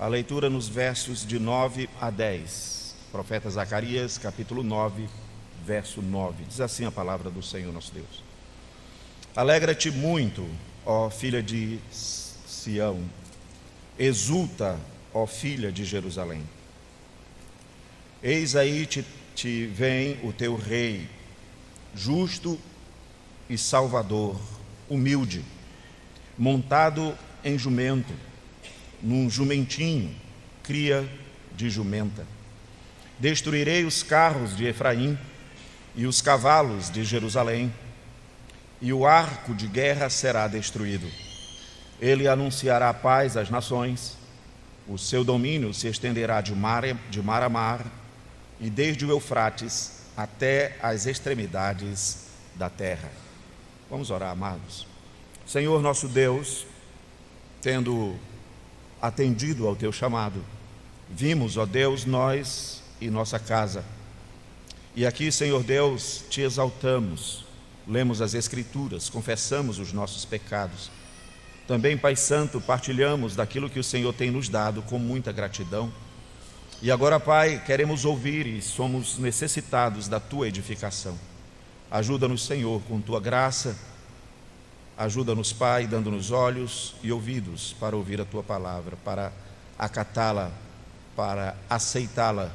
A leitura nos versos de 9 a 10. Profeta Zacarias, capítulo 9, verso 9. Diz assim a palavra do Senhor nosso Deus. Alegra-te muito, ó filha de Sião. Exulta, ó filha de Jerusalém. Eis aí te vem o teu rei, justo e salvador, humilde, montado em jumento, num jumentinho, cria de jumenta. Destruirei os carros de Efraim e os cavalos de Jerusalém, e o arco de guerra será destruído. Ele anunciará paz às nações, o seu domínio se estenderá de mar a mar, e desde o Eufrates até as extremidades da terra. Vamos orar, amados. Senhor nosso Deus, tendo atendido ao teu chamado, vimos, ó Deus, nós e nossa casa. E aqui, Senhor Deus, te exaltamos, lemos as Escrituras, confessamos os nossos pecados. Também, Pai Santo, partilhamos daquilo que o Senhor tem nos dado com muita gratidão. E agora, Pai, queremos ouvir e somos necessitados da tua edificação. Ajuda-nos, Senhor, com tua graça. Ajuda-nos, Pai, dando-nos olhos e ouvidos para ouvir a tua palavra, para acatá-la, para aceitá-la,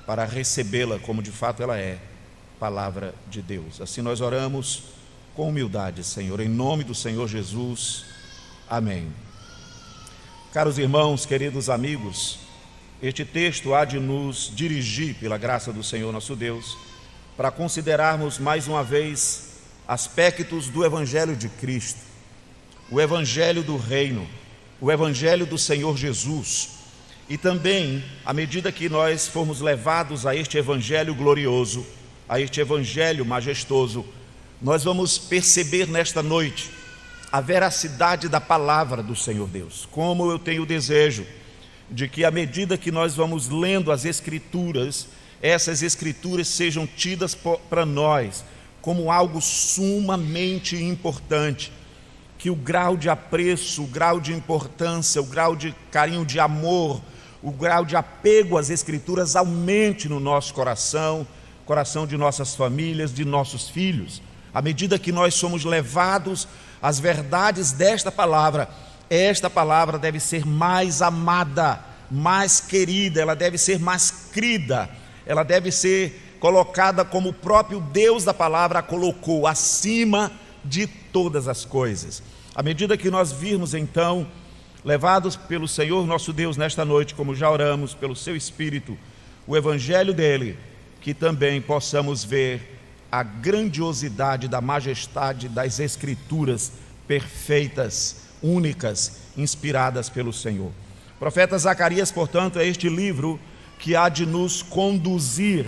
para recebê-la como de fato ela é, palavra de Deus. Assim nós oramos com humildade, Senhor, em nome do Senhor Jesus. Amém. Caros irmãos, queridos amigos, este texto há de nos dirigir, pela graça do Senhor nosso Deus, para considerarmos mais uma vez aspectos do Evangelho de Cristo, o Evangelho do Reino, o Evangelho do Senhor Jesus. E também, à medida que nós formos levados a este Evangelho glorioso, a este Evangelho majestoso, nós vamos perceber nesta noite a veracidade da palavra do Senhor Deus. Como eu tenho o desejo de que, à medida que nós vamos lendo as Escrituras, essas Escrituras sejam tidas para nós como algo sumamente importante, que o grau de apreço, o grau de importância, o grau de carinho, de amor, o grau de apego às Escrituras aumente no nosso coração, coração de nossas famílias, de nossos filhos. À medida que nós somos levados às verdades desta palavra, esta palavra deve ser mais amada, mais querida, ela deve ser mais crida, ela deve ser colocada como o próprio Deus da palavra a colocou, acima de todas as coisas. À medida que nós virmos então, levados pelo Senhor nosso Deus nesta noite, como já oramos, pelo seu Espírito, o Evangelho dele, que também possamos ver a grandiosidade da majestade das Escrituras perfeitas, únicas, inspiradas pelo Senhor. O profeta Zacarias, portanto, é este livro que há de nos conduzir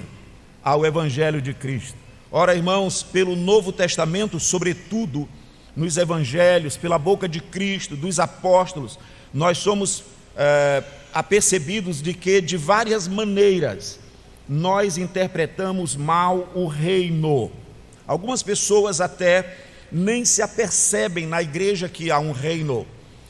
ao Evangelho de Cristo. Ora, irmãos, pelo Novo Testamento, sobretudo nos Evangelhos, pela boca de Cristo, dos apóstolos, nós somos apercebidos de que, de várias maneiras, nós interpretamos mal o reino. Algumas pessoas até nem se apercebem na igreja que há um reino.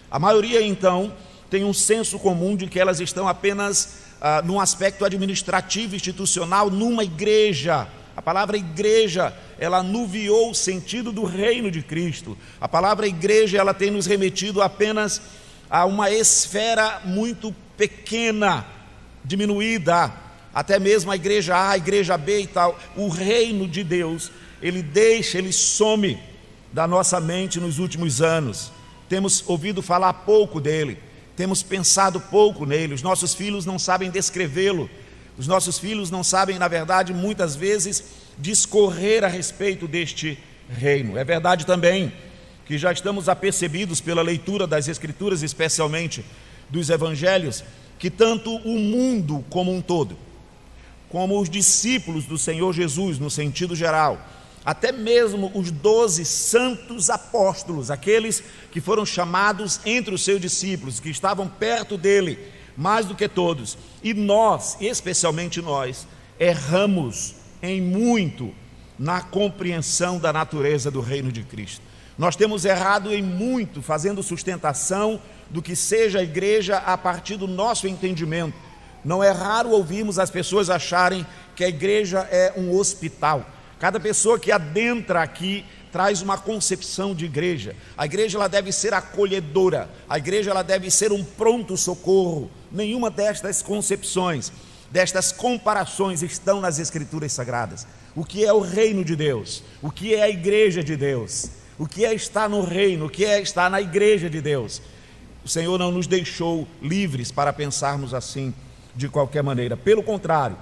A maioria, então, tem um senso comum de que elas estão apenas num aspecto administrativo, institucional, numa igreja. A palavra igreja, ela anuviou o sentido do reino de Cristo. A palavra igreja, ela tem nos remetido apenas a uma esfera muito pequena, diminuída, até mesmo a igreja A, a igreja B e tal. O reino de Deus, ele some da nossa mente nos últimos anos. Temos ouvido falar pouco dele, temos pensado pouco nele, os nossos filhos não sabem descrevê-lo, os nossos filhos não sabem, na verdade, muitas vezes, discorrer a respeito deste reino. É verdade também que já estamos apercebidos pela leitura das Escrituras, especialmente dos Evangelhos, que tanto o mundo como um todo, como os discípulos do Senhor Jesus, no sentido geral, até mesmo os 12 santos apóstolos, aqueles que foram chamados entre os seus discípulos, que estavam perto dele, mais do que todos, e nós, especialmente nós, erramos em muito na compreensão da natureza do reino de Cristo. Nós temos errado em muito, fazendo sustentação do que seja a igreja a partir do nosso entendimento. Não é raro ouvirmos as pessoas acharem que a igreja é um hospital. Cada pessoa que adentra aqui traz uma concepção de igreja. A igreja ela deve ser acolhedora, a igreja ela deve ser um pronto-socorro. Nenhuma destas concepções, destas comparações estão nas Escrituras Sagradas. O que é o reino de Deus? O que é a igreja de Deus? O que é estar no reino? O que é estar na igreja de Deus? O Senhor não nos deixou livres para pensarmos assim de qualquer maneira. Pelo contrário,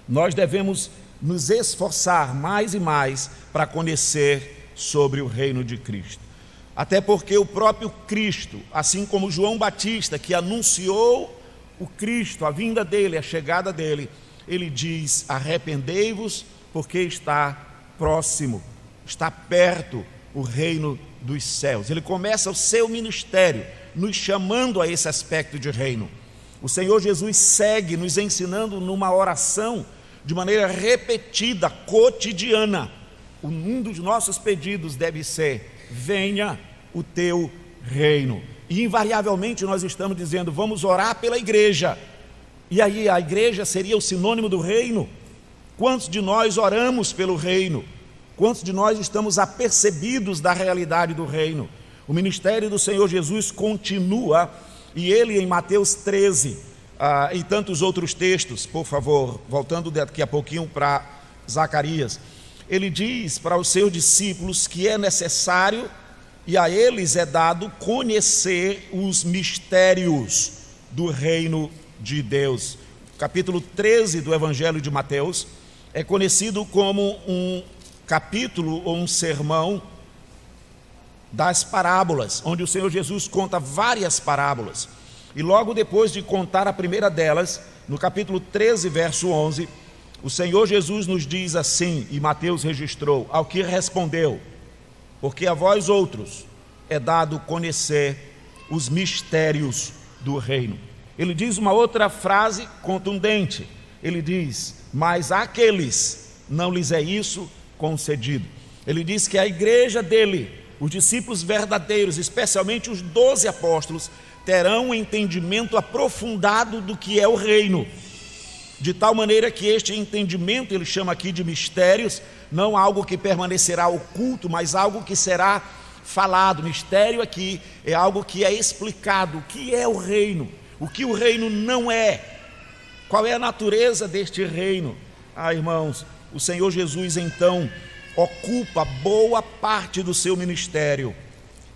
nós devemos nos esforçar mais e mais para conhecer sobre o reino de Cristo. Até porque o próprio Cristo, assim como João Batista, que anunciou o Cristo, a vinda dele, a chegada dele, ele diz: arrependei-vos, porque está próximo, está perto o reino dos céus. Ele começa o seu ministério nos chamando a esse aspecto de reino. O Senhor Jesus segue nos ensinando numa oração de maneira repetida, cotidiana. Um dos nossos pedidos deve ser: venha o teu reino. E invariavelmente nós estamos dizendo: vamos orar pela igreja. E aí a igreja seria o sinônimo do reino? Quantos de nós oramos pelo reino? Quantos de nós estamos apercebidos da realidade do reino? O ministério do Senhor Jesus continua, e ele em Mateus 13, e tantos outros textos, por favor, voltando daqui a pouquinho para Zacarias, ele diz para os seus discípulos que é necessário, e a eles é dado, conhecer os mistérios do reino de Deus. O capítulo 13 do Evangelho de Mateus é conhecido como um capítulo ou um sermão das parábolas, onde o Senhor Jesus conta várias parábolas. E logo depois de contar a primeira delas, no capítulo 13, verso 11, o Senhor Jesus nos diz assim, e Mateus registrou: ao que respondeu: porque a vós outros é dado conhecer os mistérios do reino. Ele diz uma outra frase contundente, ele diz: mas àqueles não lhes é isso concedido. Ele diz que a igreja dele, os discípulos verdadeiros, especialmente os 12 apóstolos, terão um entendimento aprofundado do que é o reino, de tal maneira que este entendimento, ele chama aqui de mistérios, não algo que permanecerá oculto, mas algo que será falado. Mistério aqui é algo que é explicado. O que é o reino? O que o reino não é? Qual é a natureza deste reino? Irmãos, o Senhor Jesus então ocupa boa parte do seu ministério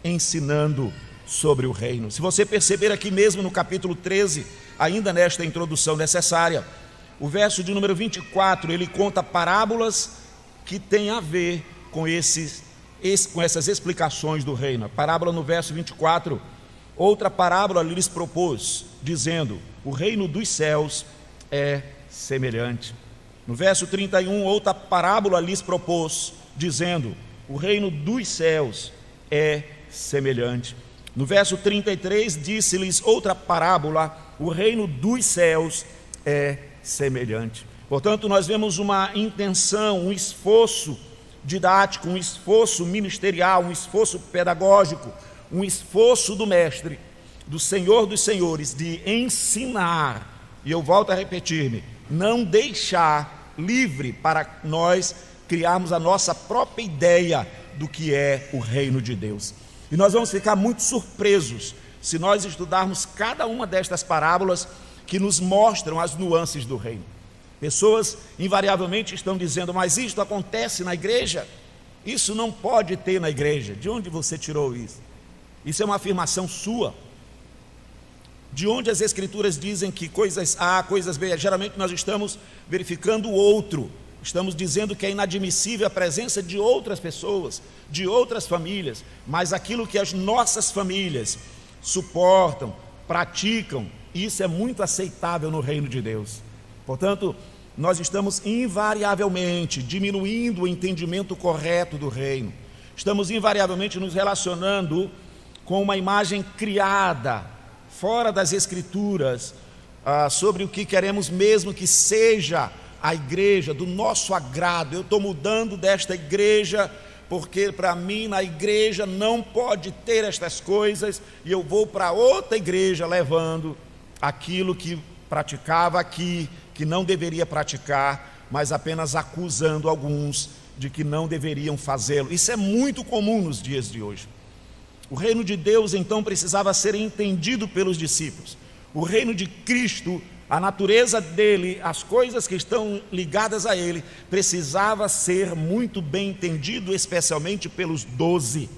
ensinando sobre o reino. Se você perceber aqui mesmo no capítulo 13, ainda nesta introdução necessária, o verso de número 24, ele conta parábolas que têm a ver com essas explicações do reino. A parábola no verso 24, outra parábola lhes propôs, dizendo: o reino dos céus é semelhante. No verso 31, outra parábola lhes propôs, dizendo: o reino dos céus é semelhante. No verso 33, disse-lhes outra parábola: o reino dos céus é semelhante. Portanto, nós vemos uma intenção, um esforço didático, um esforço ministerial, um esforço pedagógico, um esforço do mestre, do Senhor dos senhores, de ensinar, e eu volto a repetir-me, não deixar livre para nós criarmos a nossa própria ideia do que é o reino de Deus. E nós vamos ficar muito surpresos se nós estudarmos cada uma destas parábolas que nos mostram as nuances do reino. Pessoas invariavelmente estão dizendo: mas isto acontece na igreja? Isso não pode ter na igreja. De onde você tirou isso? Isso é uma afirmação sua. De onde as escrituras dizem que coisas A, coisas B? Geralmente nós estamos verificando o outro. Estamos dizendo que é inadmissível a presença de outras pessoas, de outras famílias, mas aquilo que as nossas famílias suportam, praticam, isso é muito aceitável no reino de Deus. Portanto, nós estamos invariavelmente diminuindo o entendimento correto do reino. Estamos invariavelmente nos relacionando com uma imagem criada fora das escrituras, sobre o que queremos mesmo que seja a igreja, do nosso agrado. Eu estou mudando desta igreja porque para mim na igreja não pode ter estas coisas, e eu vou para outra igreja levando aquilo que praticava aqui, que não deveria praticar, mas apenas acusando alguns de que não deveriam fazê-lo. Isso é muito comum nos dias de hoje. O reino de Deus então precisava ser entendido pelos discípulos. O reino de Cristo, a natureza dele, as coisas que estão ligadas a ele, precisava ser muito bem entendido, especialmente pelos 12.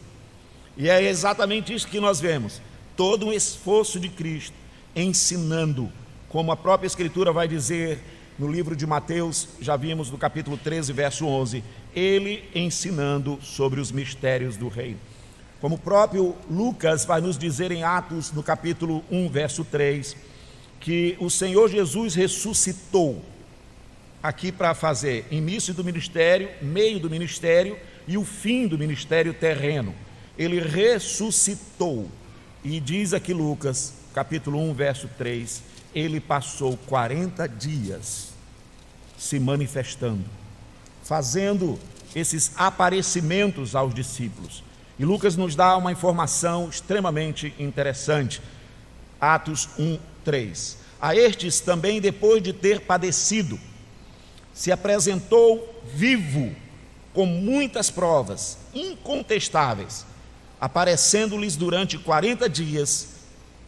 E é exatamente isso que nós vemos, todo um esforço de Cristo, ensinando, como a própria Escritura vai dizer no livro de Mateus, já vimos no capítulo 13, verso 11, ele ensinando sobre os mistérios do reino. Como o próprio Lucas vai nos dizer em Atos, no capítulo 1, verso 3, que o Senhor Jesus ressuscitou aqui para fazer início do ministério, meio do ministério e o fim do ministério terreno. Ele ressuscitou, e diz aqui Lucas, capítulo 1, verso 3, ele passou 40 dias se manifestando, fazendo esses aparecimentos aos discípulos. E Lucas nos dá uma informação extremamente interessante. Atos 1, 3. A estes também, depois de ter padecido, se apresentou vivo, com muitas provas incontestáveis, aparecendo-lhes durante 40 dias,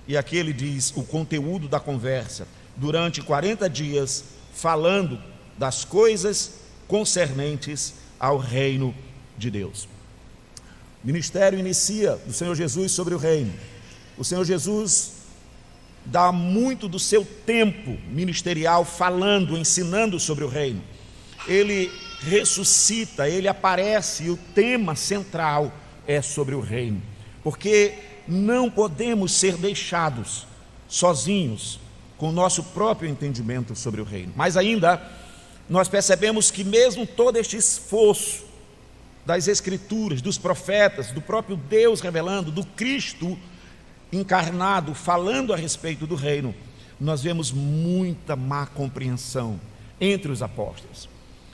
e aqui ele diz o conteúdo da conversa, durante 40 dias, falando das coisas concernentes ao reino de Deus. O ministério inicia do Senhor Jesus sobre o reino. O Senhor Jesus dá muito do seu tempo ministerial falando, ensinando sobre o reino. Ele ressuscita, ele aparece, e o tema central é sobre o reino, porque não podemos ser deixados sozinhos com o nosso próprio entendimento sobre o reino. Mas ainda, nós percebemos que mesmo todo este esforço das Escrituras, dos profetas, do próprio Deus revelando, do Cristo encarnado, falando a respeito do reino, nós vemos muita má compreensão entre os apóstolos.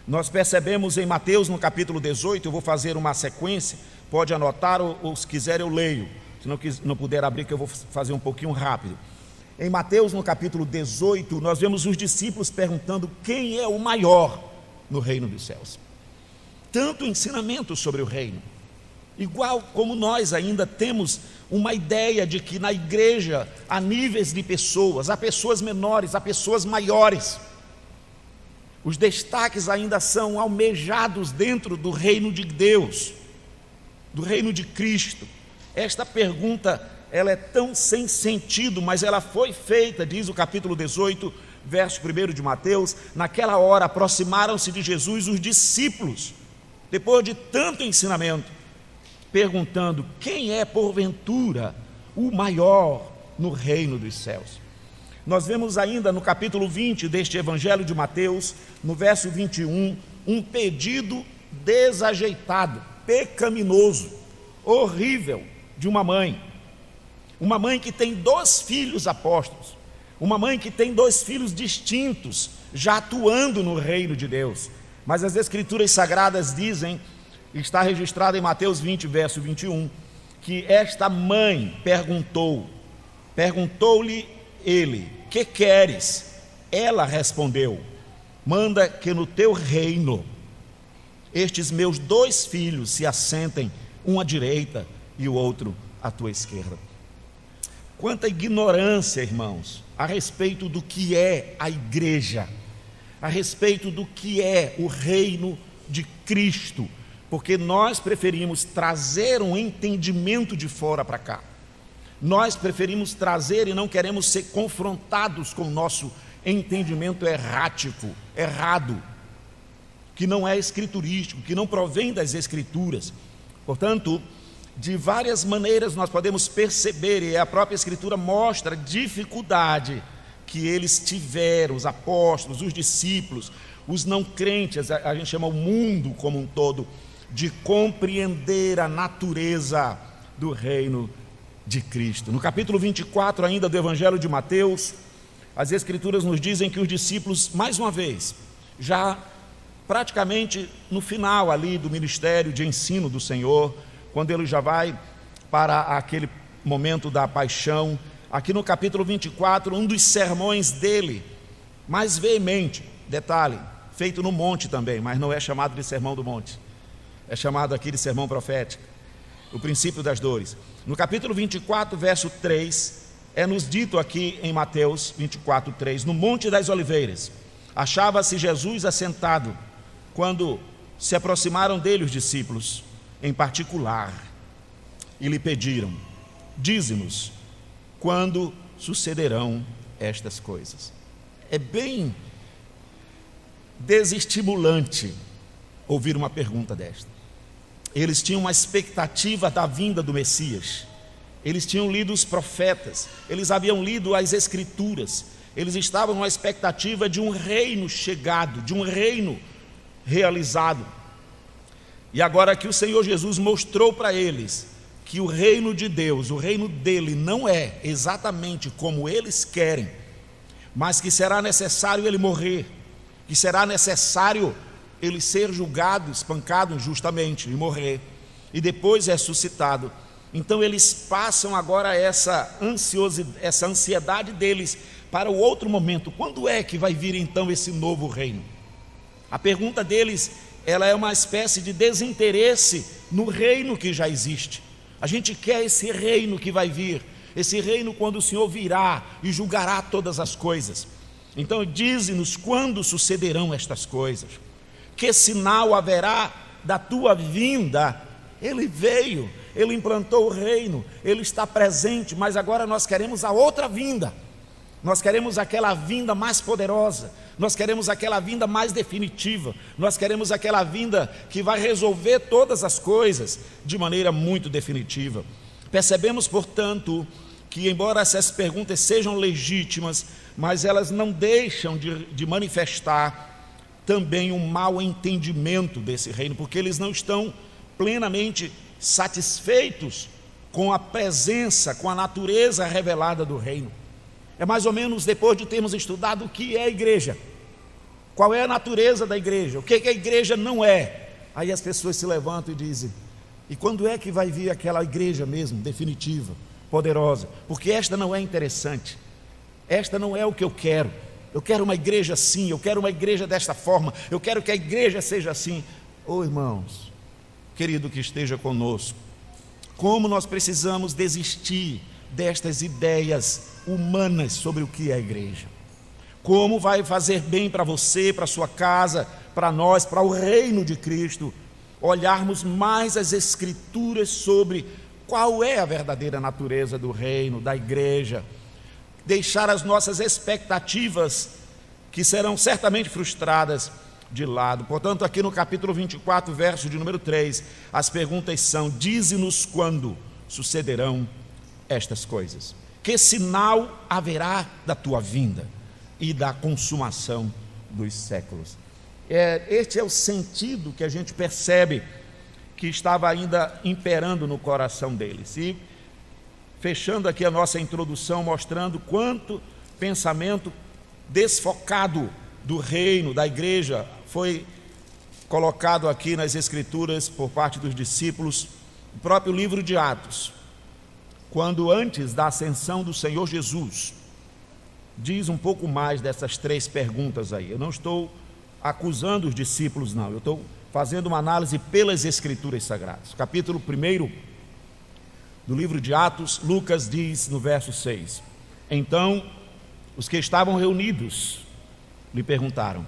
Nós percebemos em Mateus, no capítulo 18, eu vou fazer uma sequência, pode anotar ou se quiser eu leio, se não puder abrir, que eu vou fazer um pouquinho rápido. Em Mateus, no capítulo 18, nós vemos os discípulos perguntando quem é o maior no reino dos céus. Tanto ensinamento sobre o reino, igual como nós ainda temos uma ideia de que na igreja há níveis de pessoas, há pessoas menores, há pessoas maiores. Os destaques ainda são almejados dentro do reino de Deus, do reino de Cristo. Esta pergunta, ela é tão sem sentido, mas ela foi feita, diz o capítulo 18, verso 1 de Mateus. Naquela hora aproximaram-se de Jesus os discípulos, depois de tanto ensinamento, perguntando: quem é porventura o maior no reino dos céus? Nós vemos ainda no capítulo 20 deste evangelho de Mateus, no verso 21, um pedido desajeitado, pecaminoso, horrível de uma mãe que tem 2 filhos apóstolos, uma mãe que tem 2 filhos distintos, já atuando no reino de Deus. Mas as Escrituras Sagradas dizem, está registrado em Mateus 20, verso 21, que esta mãe perguntou-lhe ele: que queres? Ela respondeu: manda que no teu reino estes meus 2 filhos se assentem, um à direita e o outro à tua esquerda. Quanta ignorância, irmãos, a respeito do que é a igreja, a respeito do que é o reino de Cristo, porque nós preferimos trazer um entendimento de fora para cá. Nós preferimos trazer e não queremos ser confrontados com o nosso entendimento errado, que não é escriturístico, que não provém das Escrituras. Portanto, de várias maneiras nós podemos perceber, e a própria Escritura mostra a dificuldade que eles tiveram, os apóstolos, os discípulos, os não crentes, a gente chama o mundo como um todo, de compreender a natureza do reino de Cristo. No capítulo 24 ainda do Evangelho de Mateus, as Escrituras nos dizem que os discípulos, mais uma vez, já praticamente no final ali do ministério de ensino do Senhor, quando ele já vai para aquele momento da paixão. Aqui no capítulo 24, um dos sermões dele, mais veemente, detalhe, feito no monte também, mas não é chamado de sermão do monte, é chamado aqui de sermão profético, o princípio das dores. No capítulo 24, verso 3, é nos dito aqui em Mateus 24, 3, no Monte das Oliveiras, achava-se Jesus assentado, quando se aproximaram dele os discípulos, em particular, e lhe pediram: dize-nos, quando sucederão estas coisas? É bem desestimulante ouvir uma pergunta desta. Eles tinham uma expectativa da vinda do Messias, eles tinham lido os profetas, eles haviam lido as Escrituras, eles estavam numa expectativa de um reino chegado, de um reino realizado. E agora que o Senhor Jesus mostrou para eles que o reino de Deus, o reino dele, não é exatamente como eles querem, mas que será necessário ele morrer, que será necessário ele ser julgado, espancado injustamente e morrer, e depois ressuscitado. Então eles passam agora essa ansiedade deles para o outro momento. Quando é que vai vir então esse novo reino? A pergunta deles, ela é uma espécie de desinteresse no reino que já existe. A gente quer esse reino que vai vir, esse reino quando o Senhor virá e julgará todas as coisas. Então dize-nos quando sucederão estas coisas, que sinal haverá da tua vinda? Ele veio, ele implantou o reino, ele está presente, mas agora nós queremos a outra vinda. Nós queremos aquela vinda mais poderosa, nós queremos aquela vinda mais definitiva, nós queremos aquela vinda que vai resolver todas as coisas de maneira muito definitiva. Percebemos, portanto, que embora essas perguntas sejam legítimas, mas elas não deixam de manifestar também um mau entendimento desse reino, porque eles não estão plenamente satisfeitos com a presença, com a natureza revelada do reino. É mais ou menos depois de termos estudado o que é a igreja, qual é a natureza da igreja, o que a igreja não é. Aí as pessoas se levantam e dizem: e quando é que vai vir aquela igreja mesmo, definitiva, poderosa? Porque esta não é interessante, esta não é o que eu quero. Eu quero uma igreja assim, eu quero uma igreja desta forma, eu quero que a igreja seja assim. Oh, irmãos, querido que esteja conosco, como nós precisamos desistir destas ideias humanas sobre o que é a igreja. Como vai fazer bem para você, para a sua casa, para nós, para o reino de Cristo, olharmos mais as Escrituras sobre qual é a verdadeira natureza do reino, da igreja, deixar as nossas expectativas, que serão certamente frustradas, de lado. Portanto, aqui no capítulo 24, verso de número 3, as perguntas são: dize-nos quando sucederão estas coisas. Que sinal haverá da tua vinda e da consumação dos séculos? Este é o sentido que a gente percebe que estava ainda imperando no coração deles. E fechando aqui a nossa introdução, mostrando quanto pensamento desfocado do reino, da igreja, foi colocado aqui nas Escrituras por parte dos discípulos. O próprio livro de Atos, quando antes da ascensão do Senhor Jesus, diz um pouco mais dessas três perguntas aí. Eu não estou acusando os discípulos, não, eu estou fazendo uma análise pelas Escrituras Sagradas. Capítulo 1 do livro de Atos, Lucas diz no verso 6: então os que estavam reunidos lhe perguntaram: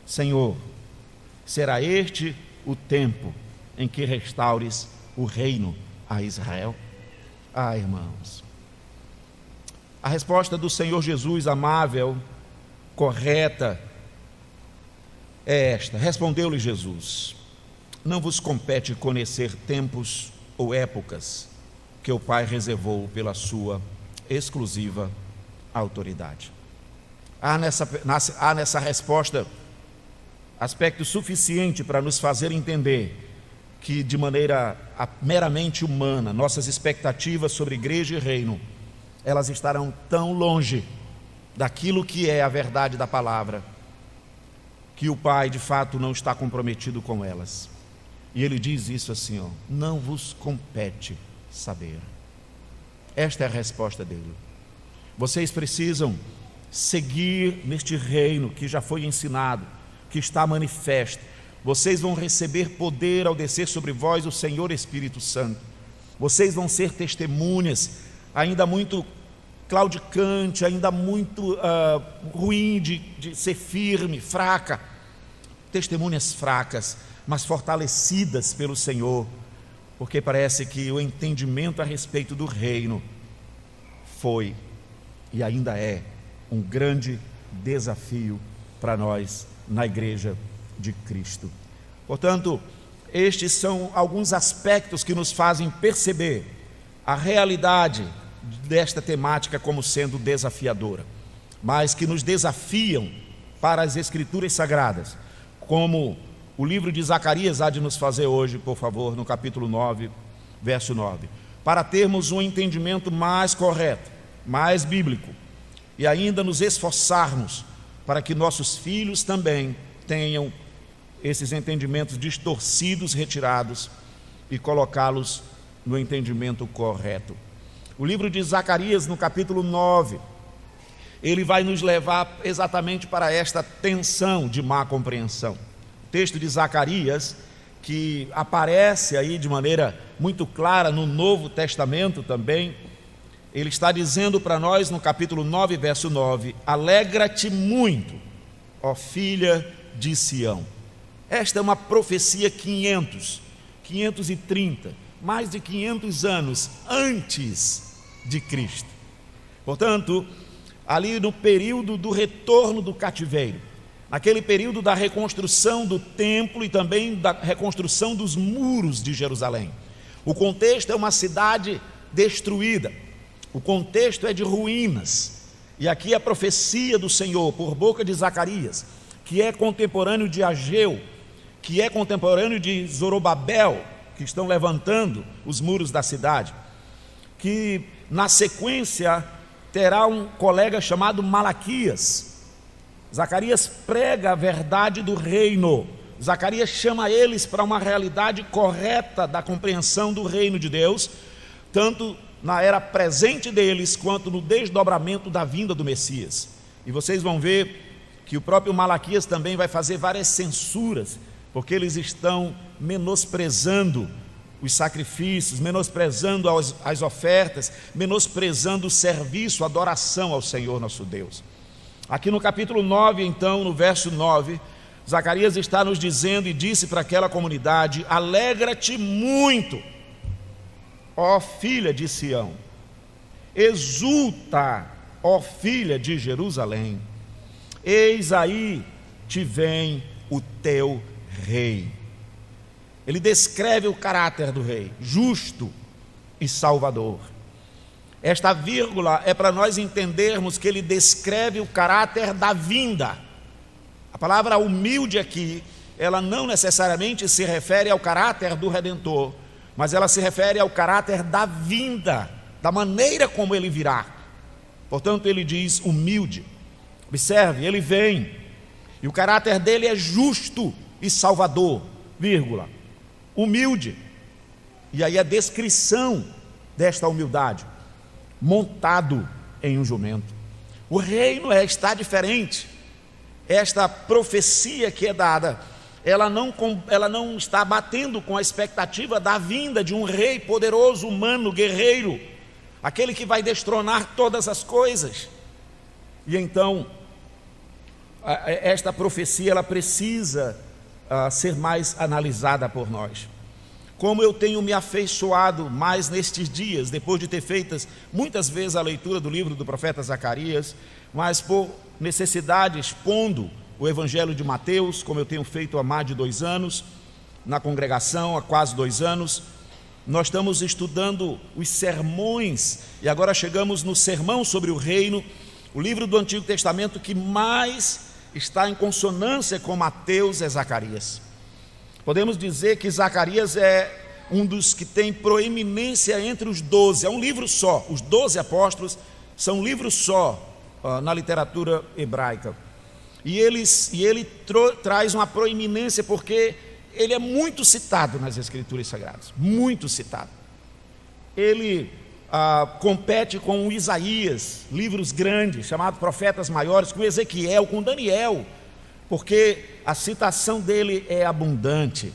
Senhor, será este o tempo em que restaures o reino a Israel? Ah, irmãos, a resposta do Senhor Jesus, amável, correta, é esta. Respondeu-lhe Jesus: não vos compete conhecer tempos ou épocas que o Pai reservou pela sua exclusiva autoridade. Há nessa resposta aspecto suficiente para nos fazer entender que, de maneira meramente humana, nossas expectativas sobre igreja e reino, elas estarão tão longe daquilo que é a verdade da palavra, que o pai de fato não está comprometido com elas. E ele diz isso assim, ó: não vos compete saber. Esta é a resposta dele. Vocês precisam seguir neste reino que já foi ensinado, que está manifesto. Vocês vão receber poder ao descer sobre vós o Senhor Espírito Santo. Vocês vão ser testemunhas, ainda muito claudicante, ainda muito ruim de ser firme, fraca. Testemunhas fracas, mas fortalecidas pelo Senhor, porque parece que o entendimento a respeito do reino foi e ainda é um grande desafio para nós na Igreja de Cristo. Portanto, estes são alguns aspectos que nos fazem perceber a realidade desta temática como sendo desafiadora, mas que nos desafiam para as Escrituras Sagradas, como o livro de Zacarias há de nos fazer hoje, por favor, no capítulo 9, verso 9, para termos um entendimento mais correto, mais bíblico, e ainda nos esforçarmos para que nossos filhos também tenham esses entendimentos distorcidos, retirados, e colocá-los no entendimento correto. O livro de Zacarias, no capítulo 9, ele vai nos levar exatamente para esta tensão de má compreensão. O texto de Zacarias, que aparece aí de maneira muito clara no Novo Testamento também, ele está dizendo para nós no capítulo 9, verso 9: alegra-te muito, ó filha de Sião. Esta é uma profecia 530, mais de 500 anos antes de Cristo. Portanto, ali no período do retorno do cativeiro, naquele período da reconstrução do templo e também da reconstrução dos muros de Jerusalém. O contexto é uma cidade destruída, o contexto é de ruínas, e aqui a profecia do Senhor por boca de Zacarias, que é contemporâneo de Ageu, que é contemporâneo de Zorobabel, que estão levantando os muros da cidade, que na sequência terá um colega chamado Malaquias. Zacarias prega a verdade do reino. Zacarias chama eles para uma realidade correta da compreensão do reino de Deus, tanto na era presente deles, quanto no desdobramento da vinda do Messias. E vocês vão ver que o próprio Malaquias também vai fazer várias censuras, porque eles estão menosprezando os sacrifícios, menosprezando as ofertas, menosprezando o serviço, a adoração ao Senhor nosso Deus. Aqui no capítulo 9, então, no verso 9, Zacarias está nos dizendo e disse para aquela comunidade: alegra-te muito, ó filha de Sião, exulta, ó filha de Jerusalém, eis aí te vem o teu rei. Ele descreve o caráter do rei, justo e salvador. Esta vírgula é para nós entendermos que ele descreve o caráter da vinda. A palavra humilde aqui, ela não necessariamente se refere ao caráter do Redentor, mas ela se refere ao caráter da vinda, da maneira como ele virá. Portanto, ele diz humilde. Observe, ele vem, e o caráter dele é justo e salvador, vírgula, humilde. E aí a descrição desta humildade: montado em um jumento. O reino está diferente. Esta profecia que é dada, ela não está batendo com a expectativa da vinda de um rei poderoso, humano, guerreiro, aquele que vai destronar todas as coisas. E então, esta profecia, ela precisa ser mais analisada por nós. Como eu tenho me afeiçoado mais nestes dias, depois de ter feito muitas vezes a leitura do livro do profeta Zacarias, mas por necessidade expondo o Evangelho de Mateus, como eu tenho feito há mais de 2 anos, na congregação há quase 2 anos, nós estamos estudando os sermões, e agora chegamos no Sermão sobre o Reino, o livro do Antigo Testamento que mais está em consonância com Mateus é Zacarias. Podemos dizer que Zacarias é um dos que tem proeminência entre os 12, é um livro só. Os 12 apóstolos são um livro só na literatura hebraica. E ele traz uma proeminência porque ele é muito citado nas Escrituras Sagradas, muito citado. Ele compete com o Isaías, livros grandes, chamados profetas maiores, com Ezequiel, com Daniel, porque a citação dele é abundante.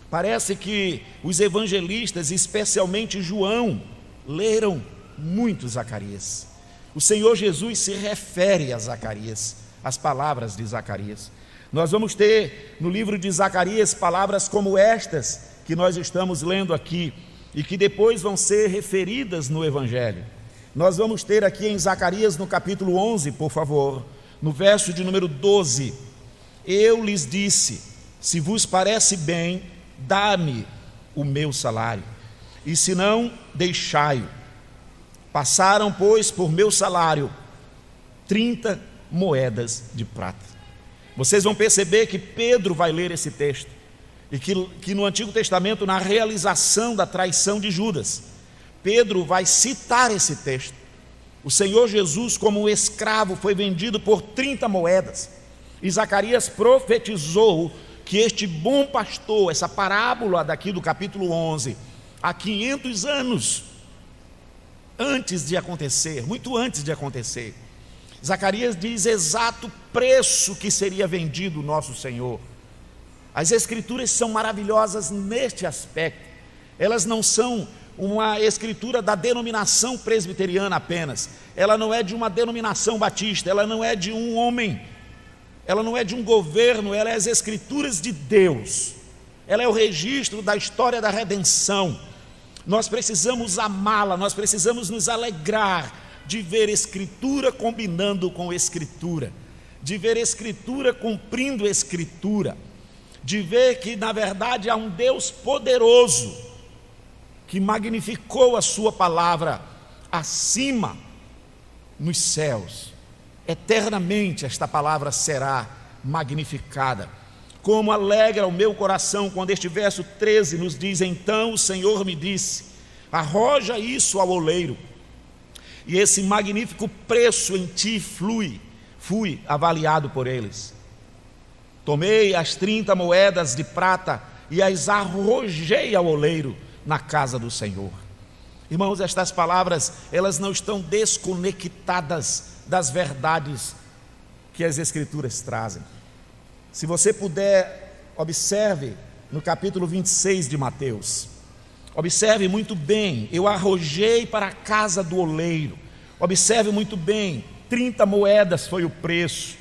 Parece que os evangelistas, especialmente João, leram muito Zacarias. O Senhor Jesus se refere a Zacarias, as palavras de Zacarias. Nós vamos ter no livro de Zacarias palavras como estas que nós estamos lendo aqui e que depois vão ser referidas no Evangelho. Nós vamos ter aqui em Zacarias, no capítulo 11, por favor, no verso de número 12: eu lhes disse, se vos parece bem, dá-me o meu salário, e se não, deixai-o. Passaram, pois, por meu salário 30 moedas de prata. Vocês vão perceber que Pedro vai ler esse texto, e que no Antigo Testamento, na realização da traição de Judas, Pedro vai citar esse texto. O Senhor Jesus, como um escravo, foi vendido por 30 moedas, e Zacarias profetizou que este bom pastor, essa parábola daqui do capítulo 11, há 500 anos antes de acontecer, muito antes de acontecer, Zacarias diz exato preço que seria vendido o nosso Senhor. As Escrituras são maravilhosas neste aspecto. Elas não são uma escritura da denominação presbiteriana apenas, ela não é de uma denominação batista, ela não é de um homem, ela não é de um governo, ela é as Escrituras de Deus, ela é o registro da história da redenção. Nós precisamos amá-la, nós precisamos nos alegrar de ver Escritura combinando com Escritura, de ver Escritura cumprindo Escritura, de ver que na verdade há um Deus poderoso que magnificou a sua palavra acima nos céus. Eternamente esta palavra será magnificada. Como alegra o meu coração quando este verso 13 nos diz: então o Senhor me disse, arroja isso ao oleiro, e esse magnífico preço em ti fui avaliado por eles. Tomei as 30 moedas de prata e as arrojei ao oleiro na casa do Senhor. Irmãos, estas palavras, elas não estão desconectadas das verdades que as Escrituras trazem. Se você puder, observe no capítulo 26 de Mateus. Observe muito bem, eu arrojei para a casa do oleiro. Observe muito bem, 30 moedas foi o preço.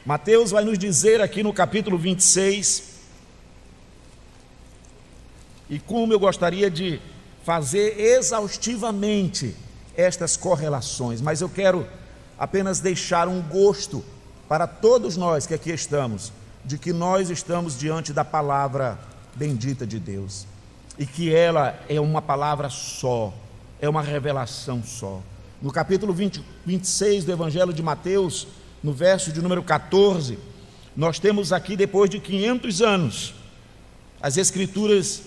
Mateus vai nos dizer aqui no capítulo 26, e como eu gostaria de fazer exaustivamente estas correlações, mas eu quero apenas deixar um gosto para todos nós que aqui estamos, de que nós estamos diante da palavra bendita de Deus, e que ela é uma palavra só, é uma revelação só. No capítulo 26 do Evangelho de Mateus, no verso de número 14, nós temos aqui, depois de 500 anos, as Escrituras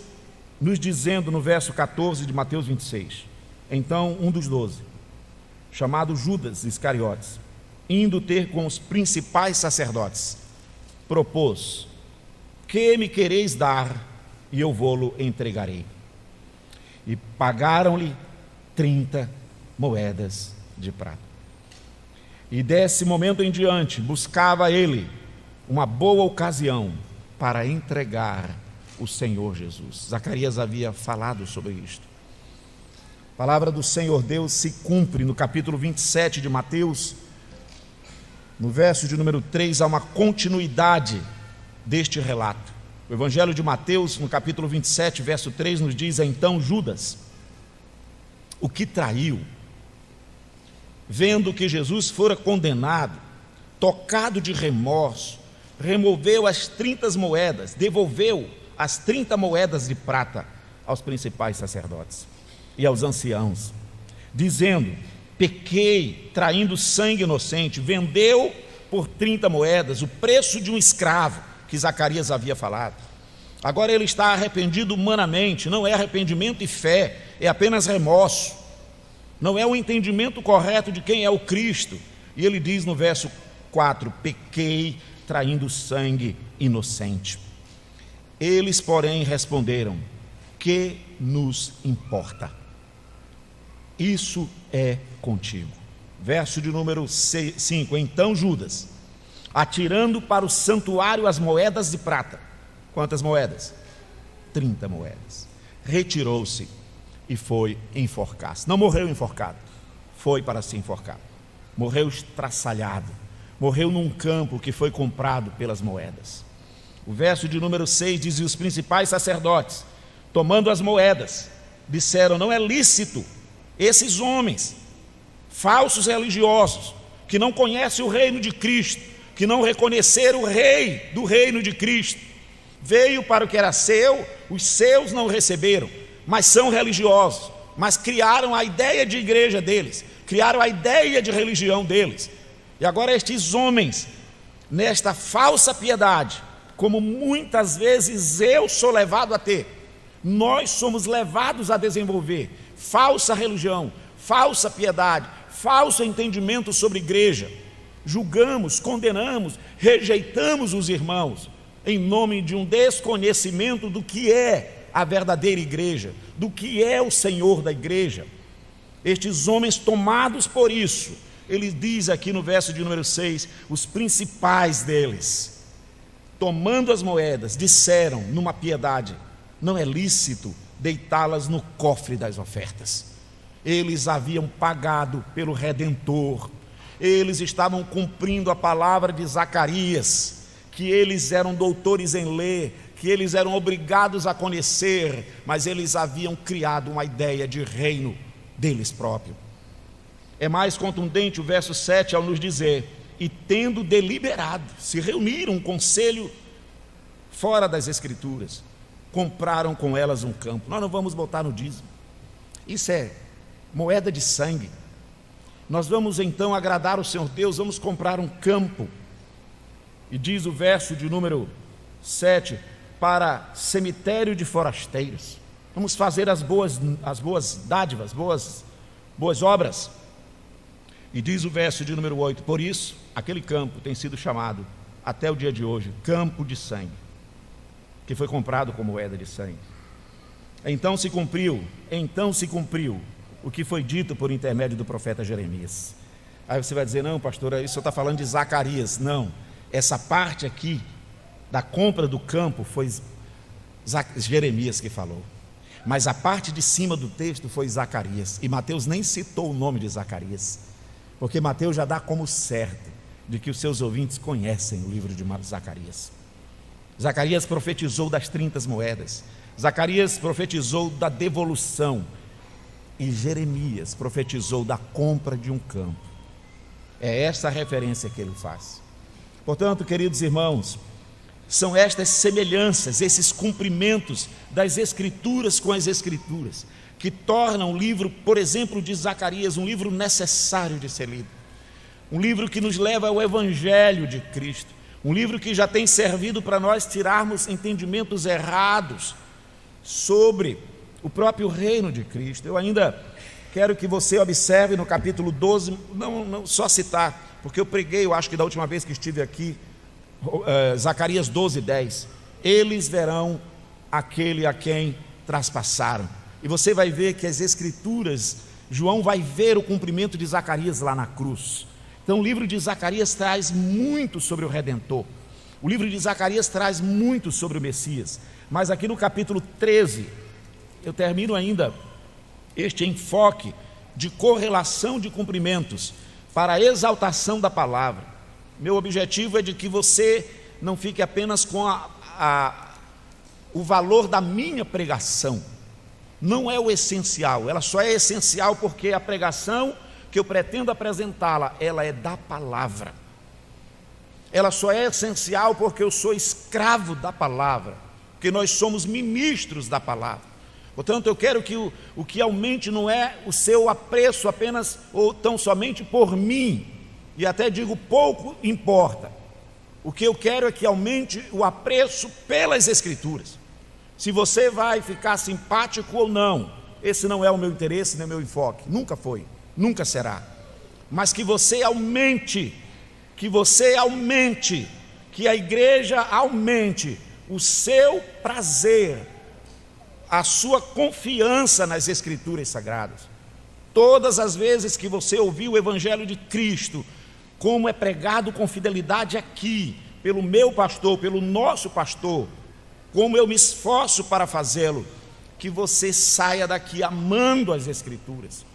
nos dizendo no verso 14 de Mateus 26, então um dos 12, chamado Judas Iscariotes, indo ter com os principais sacerdotes, propôs: que me quereis dar, e eu vô-lo entregarei. E pagaram-lhe 30 moedas de prata. E desse momento em diante, buscava ele uma boa ocasião para entregar o Senhor Jesus. Zacarias havia falado sobre isto. A palavra do Senhor Deus se cumpre no capítulo 27 de Mateus. No verso de número 3, há uma continuidade deste relato. O Evangelho de Mateus, no capítulo 27, verso 3, nos diz: então Judas, o que traiu, vendo que Jesus fora condenado, tocado de remorso, removeu as 30 moedas, devolveu as 30 moedas de prata aos principais sacerdotes e aos anciãos, dizendo: pequei, traindo sangue inocente. Vendeu por 30 moedas, o preço de um escravo, que Zacarias havia falado. Agora ele está arrependido humanamente, não é arrependimento e fé, é apenas remorso. Não é o entendimento correto de quem é o Cristo. E ele diz no verso 4. Pequei traindo sangue inocente. Eles, porém, responderam: que nos importa? Isso é contigo. Verso de número 5. Então Judas, atirando para o santuário as moedas de prata. Quantas moedas? 30 moedas. Retirou-se e foi enforcar-se. Não morreu enforcado, foi para se enforcar. Morreu estraçalhado. Morreu num campo que foi comprado pelas moedas. O verso de número 6 diz: e os principais sacerdotes, tomando as moedas, disseram: não é lícito esses homens, falsos religiosos, que não conhecem o reino de Cristo, que não reconheceram o rei do reino de Cristo, veio para o que era seu, os seus não receberam, mas são religiosos, mas criaram a ideia de igreja deles, criaram a ideia de religião deles. E agora estes homens, nesta falsa piedade, como muitas vezes eu sou levado a ter, nós somos levados a desenvolver falsa religião, falsa piedade, falso entendimento sobre igreja. Julgamos, condenamos, rejeitamos os irmãos em nome de um desconhecimento do que é a verdadeira igreja, do que é o Senhor da igreja. Estes homens, tomados por isso, ele diz aqui no verso de número 6, os principais deles, tomando as moedas, disseram numa piedade: não é lícito deitá-las no cofre das ofertas. Eles haviam pagado pelo Redentor, eles estavam cumprindo a palavra de Zacarias, que eles eram doutores em lei, que eles eram obrigados a conhecer, mas eles haviam criado uma ideia de reino deles próprios. É mais contundente o verso 7 ao nos dizer: e tendo deliberado, se reuniram um conselho fora das Escrituras, compraram com elas um campo. Nós não vamos botar no dízimo, isso é moeda de sangue. Nós vamos então agradar o Senhor Deus, vamos comprar um campo. E diz o verso de número 7, para cemitério de forasteiros. Vamos fazer as boas dádivas, boas obras. E diz o verso de número 8, por isso aquele campo tem sido chamado até o dia de hoje campo de sangue, que foi comprado com moeda de sangue. Então se cumpriu o que foi dito por intermédio do profeta Jeremias. Aí você vai dizer: não, pastor, isso está falando de Zacarias. Não, essa parte aqui da compra do campo foi Jeremias que falou, mas a parte de cima do texto foi Zacarias, e Mateus nem citou o nome de Zacarias, porque Mateus já dá como certo de que os seus ouvintes conhecem o livro de Zacarias. Zacarias profetizou das 30 moedas, Zacarias profetizou da devolução, e Jeremias profetizou da compra de um campo. É essa a referência que ele faz. Portanto, queridos irmãos, são estas semelhanças, esses cumprimentos das Escrituras com as Escrituras, que tornam o livro, por exemplo, de Zacarias, um livro necessário de ser lido, um livro que nos leva ao Evangelho de Cristo, um livro que já tem servido para nós tirarmos entendimentos errados sobre o próprio reino de Cristo. Eu ainda quero que você observe no capítulo 12, não só citar, porque eu preguei, eu acho que da última vez que estive aqui, Zacarias 12:10, eles verão aquele a quem traspassaram. E você vai ver que as Escrituras, João vai ver o cumprimento de Zacarias lá na cruz. Então o livro de Zacarias traz muito sobre o Redentor, o livro de Zacarias traz muito sobre o Messias. Mas aqui no capítulo 13, eu termino ainda este enfoque de correlação de cumprimentos para a exaltação da palavra. Meu objetivo é de que você não fique apenas com o valor da minha pregação. Não é o essencial, ela só é essencial porque a pregação que eu pretendo apresentá-la, ela é da palavra. Ela só é essencial porque eu sou escravo da palavra, porque nós somos ministros da palavra. Portanto, eu quero que o que aumente não é o seu apreço apenas ou tão somente por mim, e até digo pouco importa. O que eu quero é que aumente o apreço pelas Escrituras. Se você vai ficar simpático ou não, esse não é o meu interesse nem o meu enfoque, nunca foi, nunca será. Mas que você aumente, que você aumente, que a igreja aumente o seu prazer, a sua confiança nas Escrituras Sagradas. Todas as vezes que você ouviu o Evangelho de Cristo, como é pregado com fidelidade aqui, pelo meu pastor, pelo nosso pastor, como eu me esforço para fazê-lo, que você saia daqui amando as Escrituras,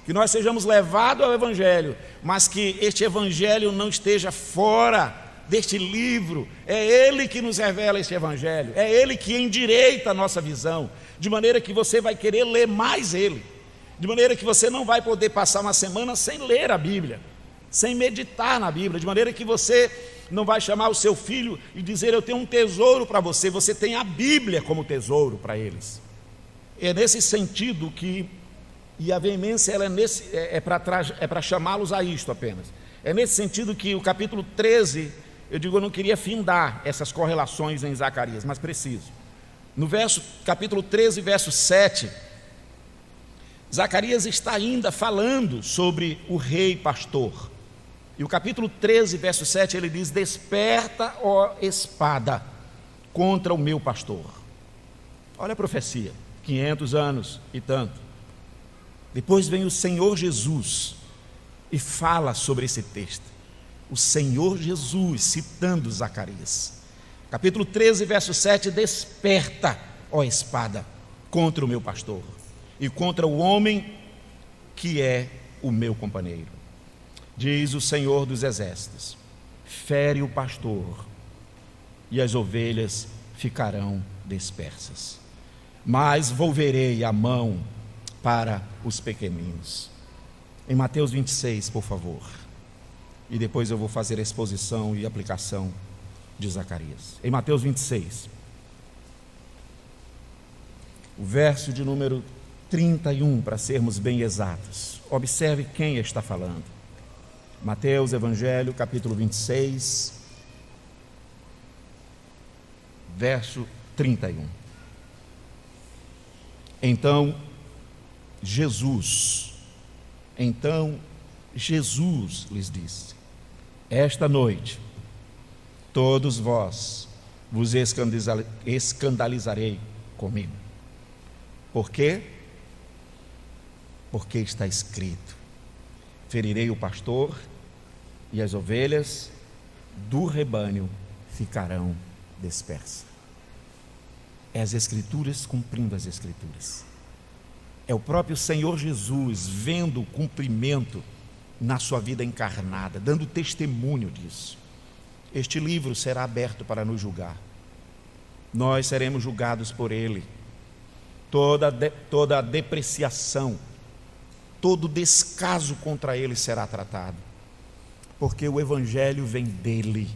que nós sejamos levados ao Evangelho, mas que este Evangelho não esteja fora deste livro. É Ele que nos revela este Evangelho, é Ele que endireita a nossa visão, de maneira que você vai querer ler mais Ele, de maneira que você não vai poder passar uma semana sem ler a Bíblia, sem meditar na Bíblia, de maneira que você não vai chamar o seu filho e dizer: eu tenho um tesouro para você. Você tem a Bíblia como tesouro para eles. É nesse sentido que, e a veemência ela é para chamá-los a isto apenas. É nesse sentido que o capítulo 13, eu não queria findar essas correlações em Zacarias, mas preciso. No capítulo 13, verso 7, Zacarias está ainda falando sobre o rei pastor. E o capítulo 13, verso 7, ele diz: desperta, ó espada, contra o meu pastor. Olha a profecia, 500 anos e tanto. Depois vem o Senhor Jesus e fala sobre esse texto. O Senhor Jesus citando Zacarias. Capítulo 13, verso 7, desperta, ó espada, contra o meu pastor e contra o homem que é o meu companheiro. Diz o Senhor dos Exércitos: fere o pastor e as ovelhas ficarão dispersas, mas volverei a mão para os pequeninos. Em Mateus 26, por favor, e depois eu vou fazer a exposição e aplicação de Zacarias. Em Mateus 26, o verso de número 31, para sermos bem exatos. Observe quem está falando. Mateus, Evangelho, capítulo 26, verso 31. Então Jesus lhes disse: esta noite todos vós vos escandalizarei comigo. Por quê? Porque está escrito: ferirei o pastor e as ovelhas do rebanho ficarão dispersas. É as Escrituras cumprindo as Escrituras. É o próprio Senhor Jesus vendo o cumprimento na sua vida encarnada, dando testemunho disso. Este livro será aberto para nos julgar. Nós seremos julgados por Ele. Toda a depreciação, todo descaso contra Ele será tratado, porque o Evangelho vem dEle,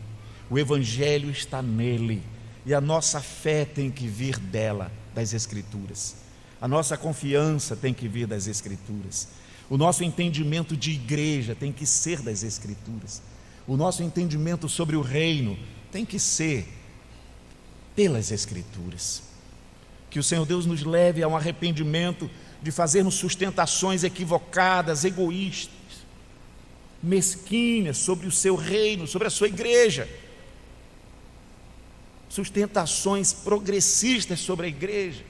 o Evangelho está nele, e a nossa fé tem que vir dela, das Escrituras. A nossa confiança tem que vir das Escrituras. O nosso entendimento de igreja tem que ser das Escrituras. O nosso entendimento sobre o reino tem que ser pelas Escrituras. Que o Senhor Deus nos leve a um arrependimento de fazermos sustentações equivocadas, egoístas, mesquinhas sobre o seu reino, sobre a sua igreja. Sustentações progressistas sobre a igreja,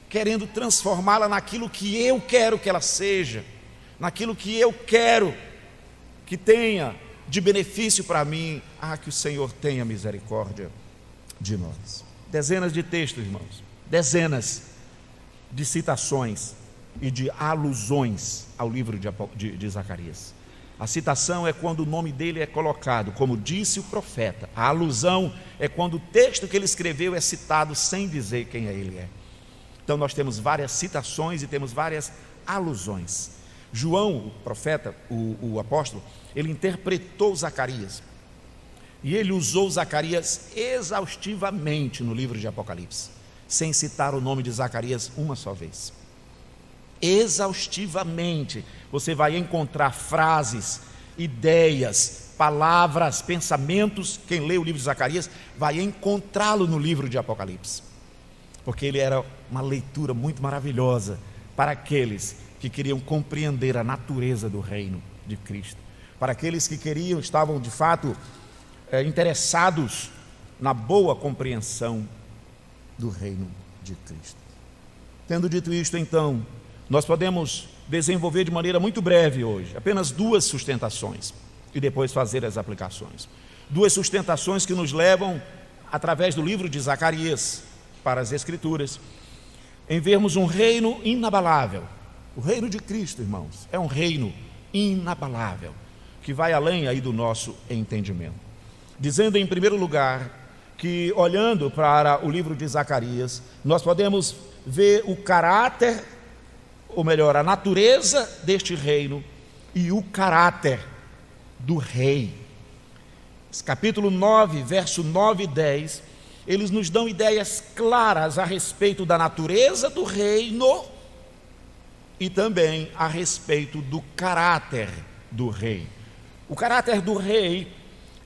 querendo transformá-la naquilo que eu quero que ela seja, naquilo que eu quero que tenha de benefício para mim. Que o Senhor tenha misericórdia de nós. Dezenas de textos, irmãos, dezenas de citações e de alusões ao livro de Zacarias. A citação é quando o nome dele é colocado, como disse o profeta. A alusão é quando o texto que ele escreveu é citado sem dizer quem ele é. Então nós temos várias citações e temos várias alusões. João, o profeta, o apóstolo, ele interpretou Zacarias. E ele usou Zacarias exaustivamente no livro de Apocalipse, sem citar o nome de Zacarias uma só vez. Exaustivamente você vai encontrar frases, ideias, palavras, pensamentos. Quem lê o livro de Zacarias vai encontrá-lo no livro de Apocalipse, porque ele era uma leitura muito maravilhosa para aqueles que queriam compreender a natureza do reino de Cristo, para aqueles que estavam de fato interessados na boa compreensão do reino de Cristo. Tendo dito isto, então, nós podemos desenvolver de maneira muito breve hoje apenas duas sustentações e depois fazer as aplicações. Duas sustentações que nos levam, através do livro de Zacarias, para as Escrituras, em vermos um reino inabalável. O reino de Cristo, irmãos, é um reino inabalável, que vai além aí do nosso entendimento. Dizendo em primeiro lugar que, olhando para o livro de Zacarias, nós podemos ver o caráter, ou melhor, a natureza deste reino e o caráter do rei. Esse capítulo 9, verso 9 e 10, eles nos dão ideias claras a respeito da natureza do reino e também a respeito do caráter do rei. O caráter do rei,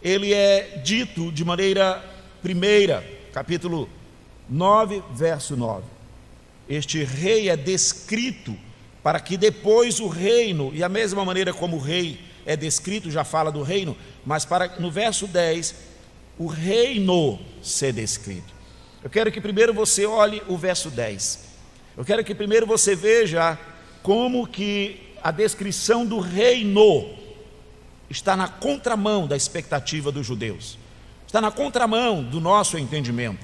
ele é dito de maneira primeira, capítulo 9, verso 9. Este rei é descrito para que depois o reino, e a mesma maneira como o rei é descrito, já fala do reino, mas para no verso 10, o reino ser descrito. Eu quero que primeiro você olhe o verso 10. Eu quero que primeiro você veja como que a descrição do reino está na contramão da expectativa dos judeus. Está na contramão do nosso entendimento.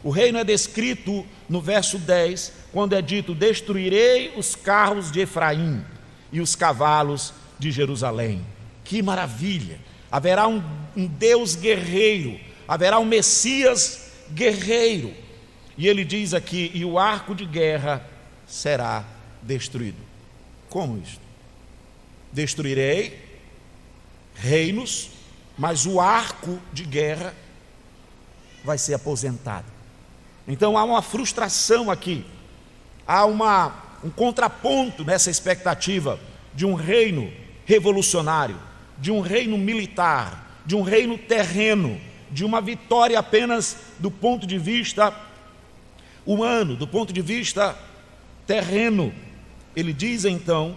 O reino é descrito no verso 10, quando é dito: destruirei os carros de Efraim e os cavalos de Jerusalém. Que maravilha! Haverá um Deus guerreiro, haverá um Messias guerreiro. E ele diz aqui: e o arco de guerra será destruído. Como isto? Destruirei reinos, mas o arco de guerra vai ser aposentado. Então há uma frustração aqui, há um contraponto nessa expectativa de um reino revolucionário, de um reino militar, de um reino terreno, de uma vitória apenas do ponto de vista humano, do ponto de vista terreno. Ele diz então: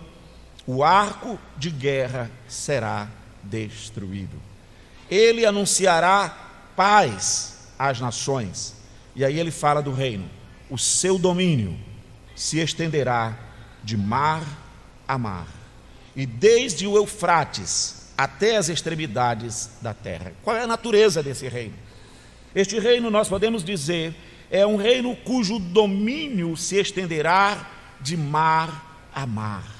o arco de guerra será destruído. Ele anunciará paz às nações. E aí ele fala do reino: o seu domínio se estenderá de mar a mar, e desde o Eufrates até as extremidades da terra. Qual é a natureza desse reino? Este reino, nós podemos dizer, é um reino cujo domínio se estenderá de mar a mar.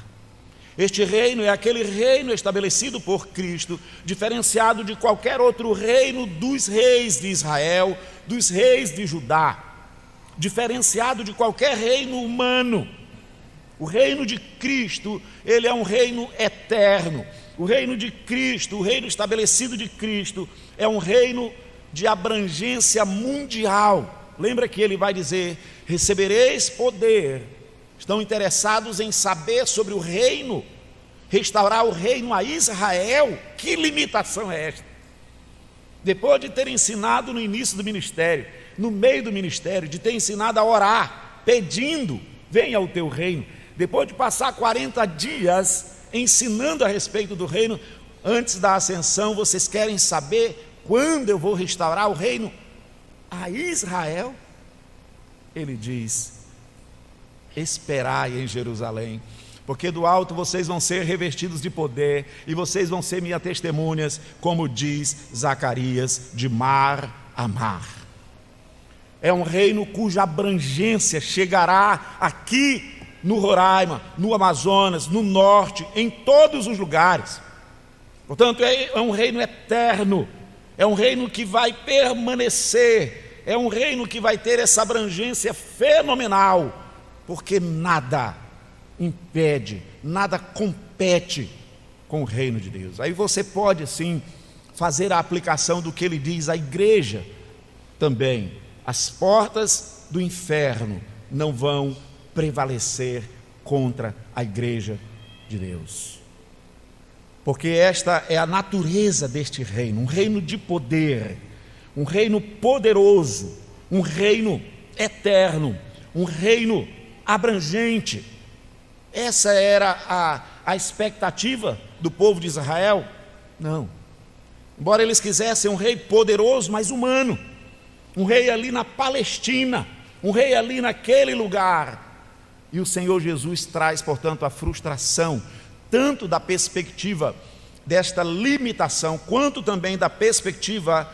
Este reino é aquele reino estabelecido por Cristo, diferenciado de qualquer outro reino dos reis de Israel, dos reis de Judá, diferenciado de qualquer reino humano. O reino de Cristo, ele é um reino eterno. O reino de Cristo, o reino estabelecido de Cristo, é um reino de abrangência mundial. Lembra que ele vai dizer: recebereis poder. Estão interessados em saber sobre o reino, restaurar o reino a Israel. Que limitação é esta? Depois de ter ensinado no início do ministério, no meio do ministério, de ter ensinado a orar, pedindo: venha o teu reino. Depois de passar 40 dias ensinando a respeito do reino, antes da ascensão, vocês querem saber quando eu vou restaurar o reino a Israel? Ele diz: esperai em Jerusalém, porque do alto vocês vão ser revestidos de poder, e vocês vão ser minhas testemunhas, como diz Zacarias, de mar a mar. É um reino cuja abrangência chegará aqui no Roraima, no Amazonas, no norte, em todos os lugares. Portanto, é um reino eterno, é um reino que vai permanecer, é um reino que vai ter essa abrangência fenomenal, porque nada impede, nada compete com o reino de Deus. Aí você pode sim fazer a aplicação do que ele diz à igreja também: as portas do inferno não vão prevalecer contra a igreja de Deus, porque esta é a natureza deste reino, um reino de poder, um reino poderoso, um reino eterno, um reino abrangente. Essa era a expectativa do povo de Israel, Não. Embora eles quisessem um rei poderoso, mas humano, um rei ali na Palestina, um rei ali naquele lugar. E o Senhor Jesus traz, portanto, a frustração, tanto da perspectiva desta limitação, quanto também da perspectiva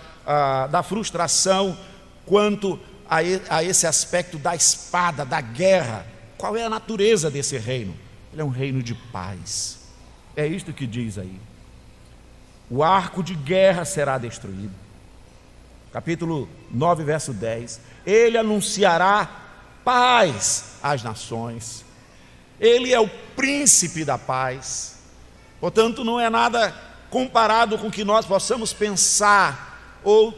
da frustração, quanto a esse aspecto da espada, da guerra. Qual é a natureza desse reino? Ele é um reino de paz. É isto que diz aí. O arco de guerra será destruído. Capítulo 9, verso 10. Ele anunciará paz às nações. Ele é o príncipe da paz. Portanto, não é nada comparado com o que nós possamos pensar ou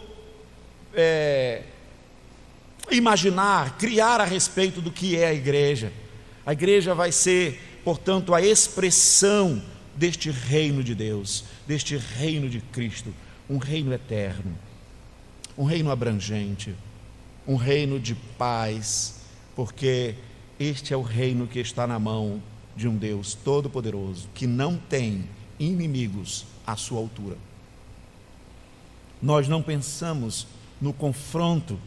imaginar, criar a respeito do que é a igreja. A igreja vai ser, portanto, a expressão deste reino de Deus, deste reino de Cristo, um reino eterno, um reino abrangente, um reino de paz, porque este é o reino que está na mão de um Deus todo-poderoso, que não tem inimigos à sua altura. Nós não pensamos no confronto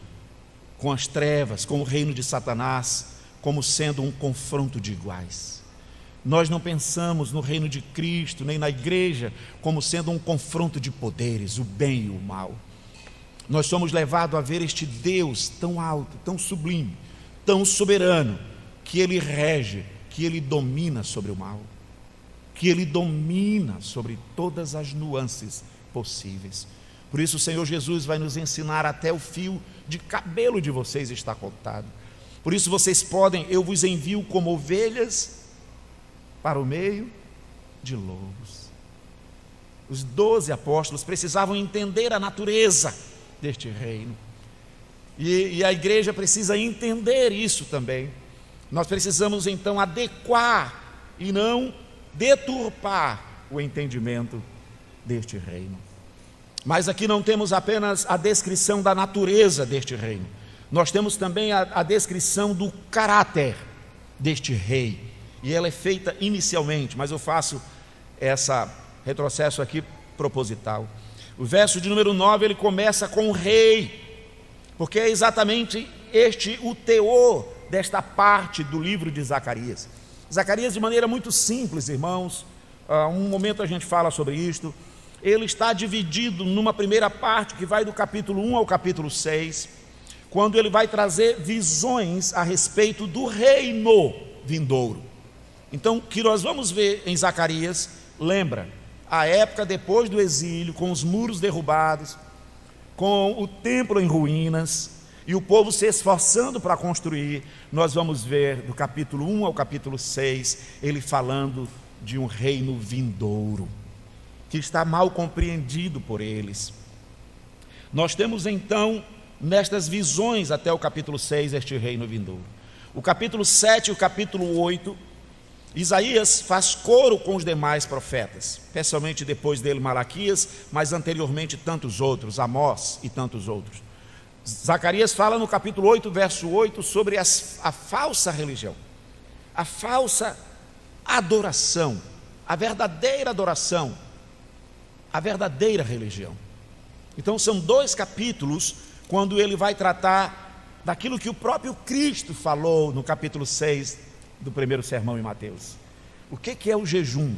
com as trevas, com o reino de Satanás, como sendo um confronto de iguais. Nós não pensamos no reino de Cristo, nem na igreja, como sendo um confronto de poderes, o bem e o mal. Nós somos levados a ver este Deus tão alto, tão sublime, tão soberano, que Ele rege, que Ele domina sobre o mal, que Ele domina sobre todas as nuances possíveis. Por isso o Senhor Jesus vai nos ensinar até o fio de cabelo de vocês está contado. Por isso vocês podem, eu vos envio como ovelhas para o meio de lobos. Os 12 apóstolos precisavam entender a natureza deste reino. E a igreja precisa entender isso também. Nós precisamos então adequar e não deturpar o entendimento deste reino. Mas aqui não temos apenas a descrição da natureza deste reino. Nós temos também a descrição do caráter deste rei. E ela é feita inicialmente, mas eu faço esse retrocesso aqui proposital. O verso de número 9, ele começa com o rei, porque é exatamente este o teor desta parte do livro de Zacarias. Zacarias, de maneira muito simples, irmãos, um momento a gente fala sobre isto, ele está dividido numa primeira parte que vai do capítulo 1 ao capítulo 6, quando ele vai trazer visões a respeito do reino vindouro. Então, o que nós vamos ver em Zacarias, lembra, a época depois do exílio, com os muros derrubados, com o templo em ruínas, e o povo se esforçando para construir. Nós vamos ver do capítulo 1 ao capítulo 6, ele falando de um reino vindouro, que está mal compreendido por eles. Nós temos então, nestas visões até o capítulo 6, este reino vindouro. O capítulo 7 e o capítulo 8, Isaías faz coro com os demais profetas, especialmente depois dele Malaquias, mas anteriormente tantos outros, Amós e tantos outros. Zacarias fala no capítulo 8, verso 8, sobre a falsa religião, a falsa adoração, a verdadeira adoração, a verdadeira religião. Então são 2 capítulos, quando ele vai tratar daquilo que o próprio Cristo falou no capítulo 6 do primeiro sermão em Mateus. O que é o jejum?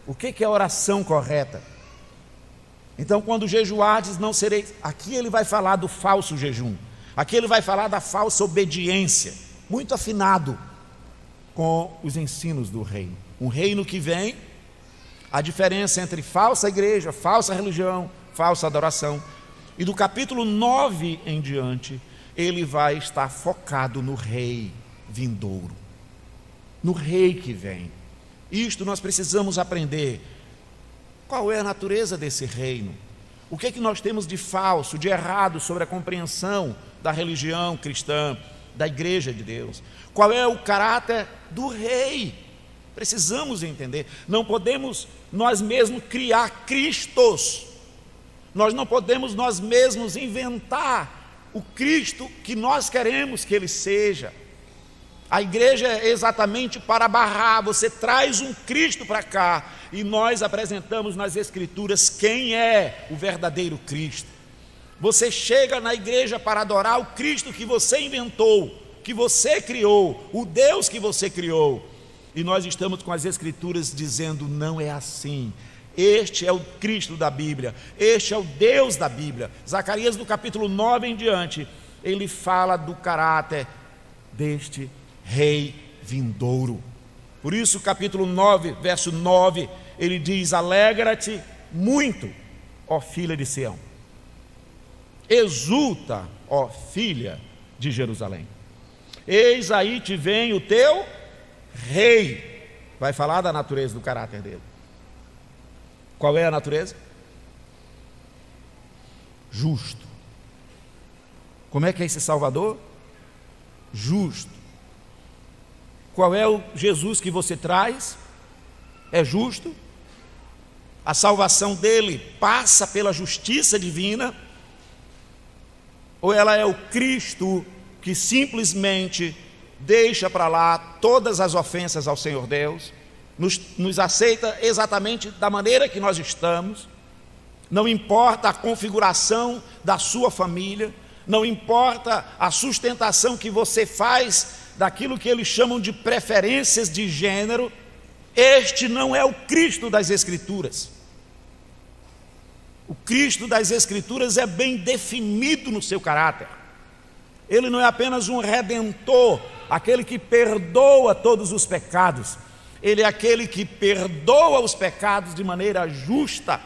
O que é a oração correta? Então, quando jejuardes, não sereis... Aqui ele vai falar do falso jejum. Aqui ele vai falar da falsa obediência, muito afinado com os ensinos do reino. Um reino que vem, a diferença entre falsa igreja, falsa religião, falsa adoração. E do capítulo 9 em diante, ele vai estar focado no rei vindouro, no rei que vem. Isto nós precisamos aprender. Qual é a natureza desse reino? O que é que nós temos de falso, de errado sobre a compreensão da religião cristã, da igreja de Deus? Qual é o caráter do rei? Precisamos entender. Não podemos nós mesmos criar cristos. Nós não podemos nós mesmos inventar o Cristo que nós queremos que ele seja. A igreja é exatamente para barrar. Você traz um Cristo para cá e nós apresentamos nas Escrituras quem é o verdadeiro Cristo. Você chega na igreja para adorar o Cristo que você inventou, que você criou, o Deus que você criou. E nós estamos com as Escrituras dizendo: não é assim. Este é o Cristo da Bíblia, este é o Deus da Bíblia. Zacarias, do capítulo 9 em diante, ele fala do caráter deste Rei vindouro. Por isso, capítulo 9, verso 9, ele diz: alegra-te muito, ó filha de Sião, exulta, ó filha de Jerusalém, eis aí te vem o teu rei. Vai falar da natureza, do caráter dele. Qual é a natureza? Justo. Como é que é esse Salvador? Justo. Qual é o Jesus que você traz? É justo. A salvação dele passa pela justiça divina? Ou ela é o Cristo que simplesmente deixa para lá todas as ofensas ao Senhor Deus, nos aceita exatamente da maneira que nós estamos, não importa a configuração da sua família, não importa a sustentação que você faz daquilo que eles chamam de preferências de gênero, este não é o Cristo das Escrituras. O Cristo das Escrituras é bem definido no seu caráter. Ele não é apenas um redentor, aquele que perdoa todos os pecados. Ele é aquele que perdoa os pecados de maneira justa.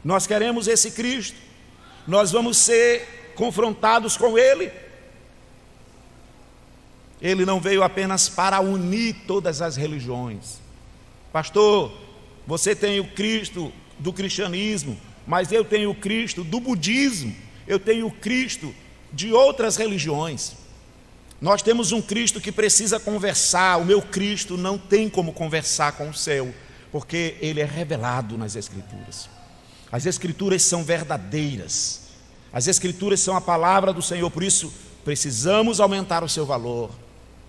Nós queremos esse Cristo, nós vamos ser confrontados com ele. Ele não veio apenas para unir todas as religiões. Pastor, você tem o Cristo do cristianismo, mas eu tenho o Cristo do budismo, eu tenho o Cristo de outras religiões. Nós temos um Cristo que precisa conversar. O meu Cristo não tem como conversar com o seu, porque ele é revelado nas Escrituras. As Escrituras são verdadeiras, as Escrituras são a palavra do Senhor. Por isso precisamos aumentar o seu valor,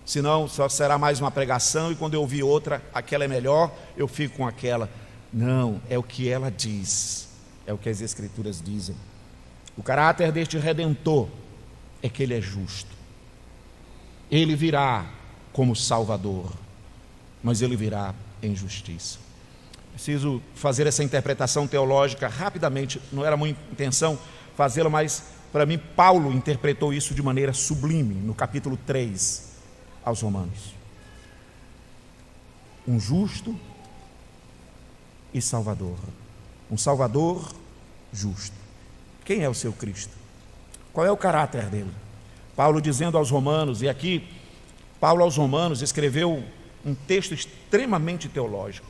senão só será mais uma pregação, e quando eu ouvir outra, aquela é melhor, eu fico com aquela. Não, é o que ela diz, é o que as Escrituras dizem. O caráter deste Redentor é que ele é justo. Ele virá como Salvador, mas ele virá em justiça. Preciso fazer essa interpretação teológica rapidamente, não era muita intenção fazê-la, mas para mim Paulo interpretou isso de maneira sublime no capítulo 3 aos Romanos. Um justo e Salvador, um Salvador justo. Quem é o seu Cristo? Qual é o caráter dele? Paulo dizendo aos Romanos, e aqui Paulo aos Romanos escreveu um texto extremamente teológico.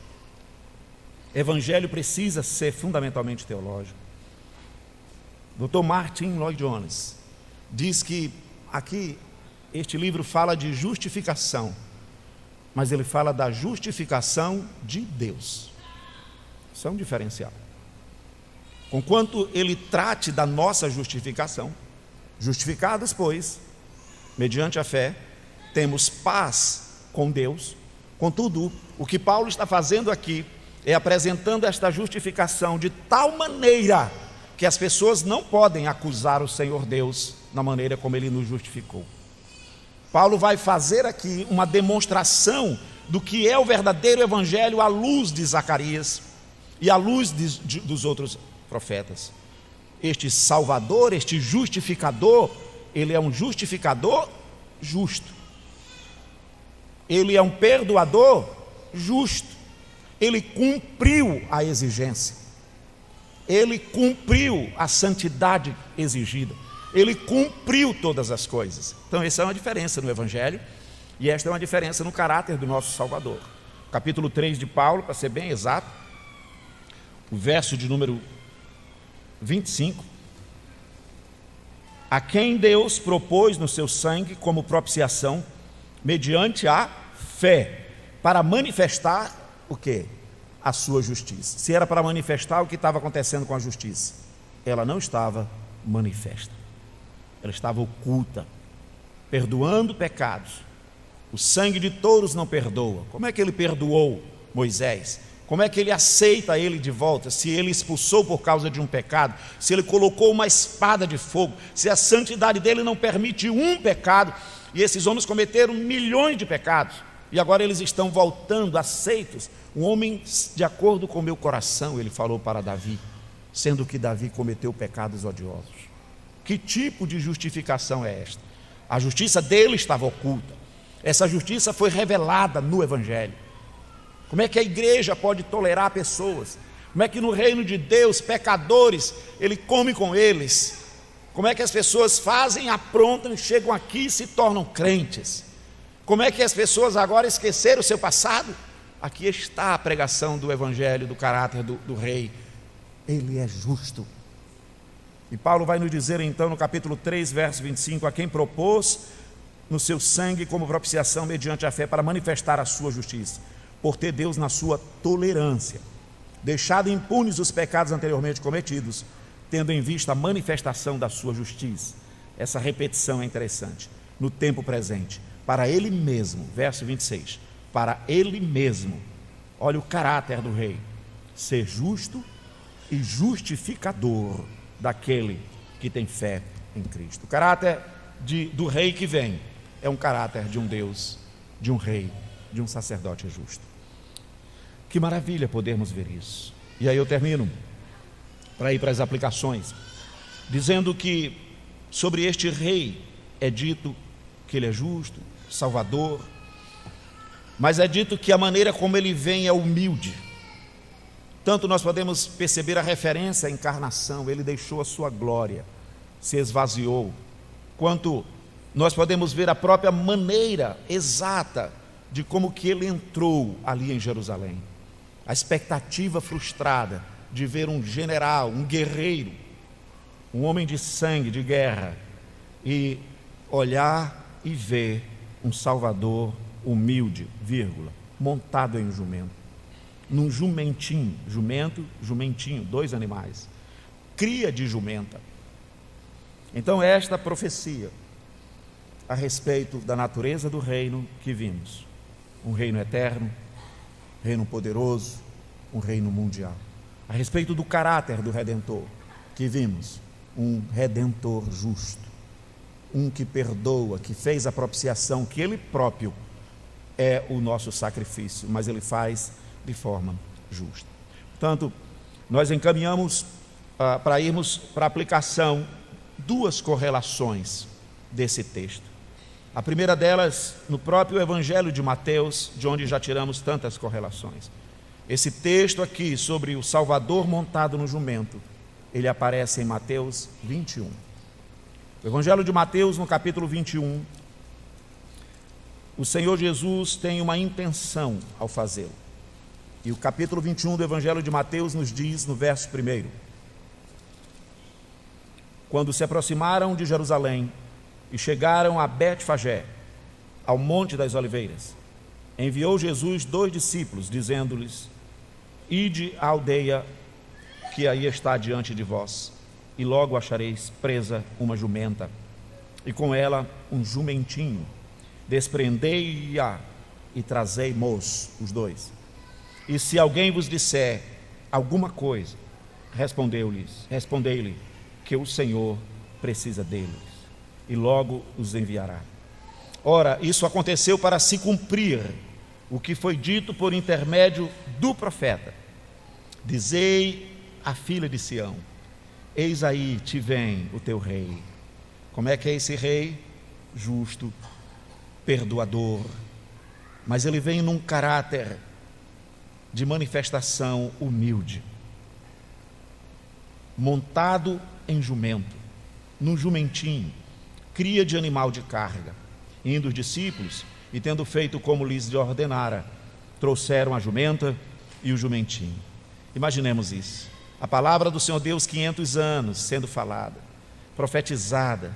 Evangelho precisa ser fundamentalmente teológico. Dr. Martin Lloyd Jones diz que aqui este livro fala de justificação, mas ele fala da justificação de Deus. Isso é um diferencial. Conquanto ele trate da nossa justificação, justificados, pois, mediante a fé, temos paz com Deus. Contudo, o que Paulo está fazendo aqui é apresentando esta justificação de tal maneira que as pessoas não podem acusar o Senhor Deus na maneira como ele nos justificou. Paulo vai fazer aqui uma demonstração do que é o verdadeiro evangelho à luz de Zacarias e à luz dos outros profetas. Este Salvador, este justificador, ele é um justificador justo. Ele é um perdoador justo. Ele cumpriu a exigência. Ele cumpriu a santidade exigida. Ele cumpriu todas as coisas. Então essa é uma diferença no Evangelho, e esta é uma diferença no caráter do nosso Salvador. Capítulo 3 de Paulo, para ser bem exato, o verso de número 25. A quem Deus propôs no seu sangue como propiciação, mediante a fé, para manifestar o quê? A sua justiça. Se era para manifestar, o que estava acontecendo com a justiça? Ela não estava manifesta. ela estava oculta, perdoando pecados. O sangue de touros não perdoa. Como é que ele perdoou Moisés? Como é que ele aceita ele de volta? Se ele expulsou por causa de um pecado, se ele colocou uma espada de fogo, se a santidade dele não permite um pecado, e esses homens cometeram milhões de pecados, e agora eles estão voltando aceitos. Um homem de acordo com o meu coração, ele falou para Davi, sendo que Davi cometeu pecados odiosos. Que tipo de justificação é esta? A justiça dele estava oculta. Essa justiça foi revelada no Evangelho. Como é que a igreja pode tolerar pessoas? Como é que no reino de Deus, pecadores, ele come com eles? Como é que as pessoas fazem, aprontam, chegam aqui e se tornam crentes? Como é que as pessoas agora esqueceram o seu passado? Aqui está a pregação do Evangelho, do caráter do rei. Ele é justo. E Paulo vai nos dizer então no capítulo 3, verso 25, a quem propôs no seu sangue como propiciação mediante a fé para manifestar a sua justiça, por ter Deus na sua tolerância deixado impunes os pecados anteriormente cometidos, tendo em vista a manifestação da sua justiça. Essa repetição é interessante. No tempo presente, para ele mesmo, verso 26, para ele mesmo, olha o caráter do rei, ser justo e justificador daquele que tem fé em Cristo. O caráter do rei que vem é um caráter de um Deus, de um rei, de um sacerdote justo. Que maravilha podermos ver isso. E aí eu termino, para ir para as aplicações, dizendo que sobre este rei é dito que ele é justo, salvador, mas é dito que a maneira como ele vem é humilde. Tanto nós podemos perceber a referência à encarnação, ele deixou a sua glória, se esvaziou, quanto nós podemos ver a própria maneira exata de como que ele entrou ali em Jerusalém. A expectativa frustrada de ver um general, um guerreiro, um homem de sangue, de guerra, e olhar e ver um Salvador humilde, montado em um jumento, num jumentinho, jumentinho, 2 animais, cria de jumenta. Então esta profecia a respeito da natureza do reino que vimos, um reino eterno, reino poderoso, um reino mundial. A respeito do caráter do Redentor que vimos, um Redentor justo, um que perdoa, que fez a propiciação, que ele próprio é o nosso sacrifício, mas ele faz de forma justa. Portanto, nós encaminhamos para irmos para a aplicação 2 correlações desse texto. A primeira delas, no próprio Evangelho de Mateus, de onde já tiramos tantas correlações. Esse texto aqui sobre o Salvador montado no jumento, ele aparece em Mateus 21. O Evangelho de Mateus, no capítulo 21, o Senhor Jesus tem uma intenção ao fazê-lo. E o capítulo 21 do Evangelho de Mateus nos diz, no verso 1, quando se aproximaram de Jerusalém e chegaram a Betfagé, ao Monte das Oliveiras, enviou Jesus 2 discípulos, dizendo-lhes: ide à aldeia que aí está diante de vós, e logo achareis presa uma jumenta, e com ela um jumentinho, desprendei-a e trazei-mos os 2. E se alguém vos disser alguma coisa, respondei-lhe que o Senhor precisa deles, e logo os enviará. Ora, isso aconteceu para se cumprir o que foi dito por intermédio do profeta: dizei à filha de Sião, eis aí te vem o teu rei. Como é que é esse rei? Justo, perdoador, mas ele vem num caráter de manifestação humilde, montado em jumento, num jumentinho, cria de animal de carga. Indo os discípulos, e tendo feito como lhes ordenara, trouxeram a jumenta e o jumentinho. Imaginemos isso, a palavra do Senhor Deus, 500 anos sendo falada, profetizada,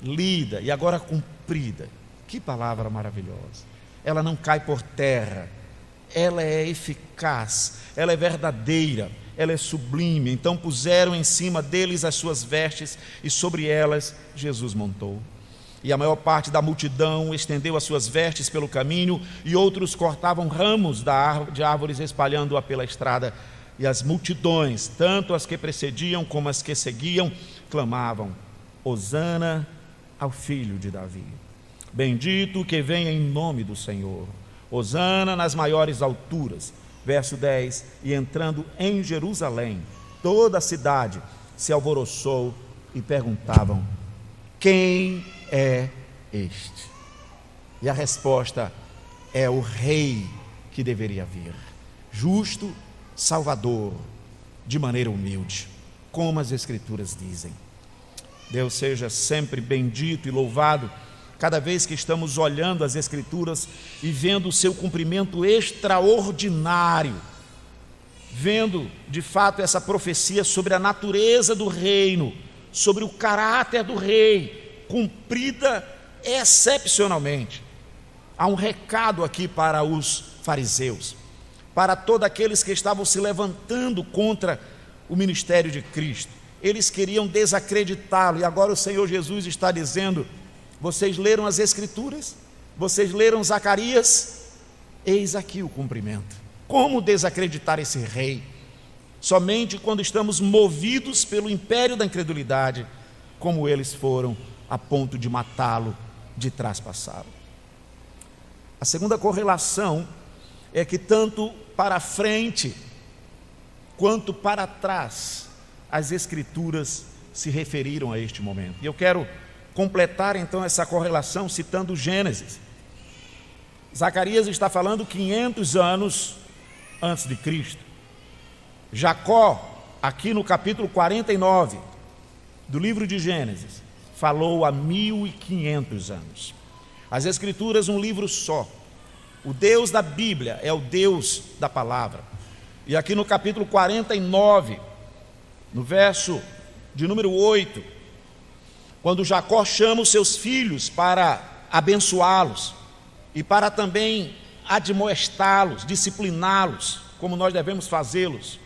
lida e agora cumprida. Que palavra maravilhosa! Ela não cai por terra, ela é eficaz, ela é verdadeira, ela é sublime. Então puseram em cima deles as suas vestes, e sobre elas Jesus montou. E a maior parte da multidão estendeu as suas vestes pelo caminho, e outros cortavam ramos de árvores, espalhando-a pela estrada. E as multidões, tanto as que precediam como as que seguiam, clamavam: Hosana ao filho de Davi. Bendito que vem em nome do Senhor. Hosana nas maiores alturas. Verso 10: E entrando em Jerusalém, toda a cidade se alvoroçou e perguntavam: quem é este? E a resposta é o rei que deveria vir, justo, salvador, de maneira humilde, como as Escrituras dizem. Deus seja sempre bendito e louvado cada vez que estamos olhando as Escrituras e vendo o seu cumprimento extraordinário, vendo de fato essa profecia sobre a natureza do reino, sobre o caráter do rei, cumprida excepcionalmente. Há um recado aqui para os fariseus, para todos aqueles que estavam se levantando contra o ministério de Cristo. Eles queriam desacreditá-lo, e agora o Senhor Jesus está dizendo: vocês leram as Escrituras? Vocês leram Zacarias? Eis aqui o cumprimento. Como desacreditar esse rei? Somente quando estamos movidos pelo império da incredulidade, como eles foram, a ponto de matá-lo, de traspassá-lo. A segunda correlação é que tanto para frente quanto para trás as Escrituras se referiram a este momento. E eu quero completar então essa correlação citando Gênesis. Zacarias está falando 500 anos antes de Cristo. Jacó, aqui no capítulo 49 do livro de Gênesis, falou há 1500 anos. As Escrituras, um livro só. O Deus da Bíblia é o Deus da palavra. E aqui no capítulo 49, no verso de número 8, quando Jacó chama os seus filhos para abençoá-los e para também admoestá-los, discipliná-los, como nós devemos fazê-los.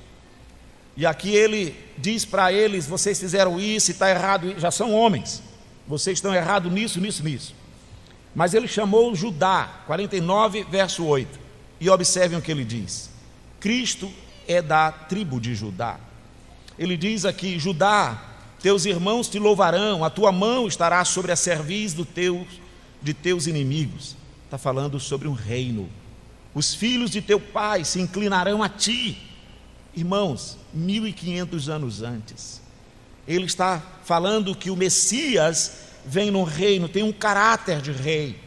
E aqui ele diz para eles: vocês fizeram isso e está errado, já são homens, vocês estão errados nisso, nisso, nisso. Mas ele chamou Judá, 49, verso 8, e observem o que ele diz: Cristo é da tribo de Judá. Ele diz aqui: Judá, teus irmãos te louvarão, a tua mão estará sobre a cerviz de teus inimigos. Está falando sobre um reino. Os filhos de teu pai se inclinarão a ti. Irmãos, 1500 anos antes, ele está falando que o Messias vem no reino, tem um caráter de rei.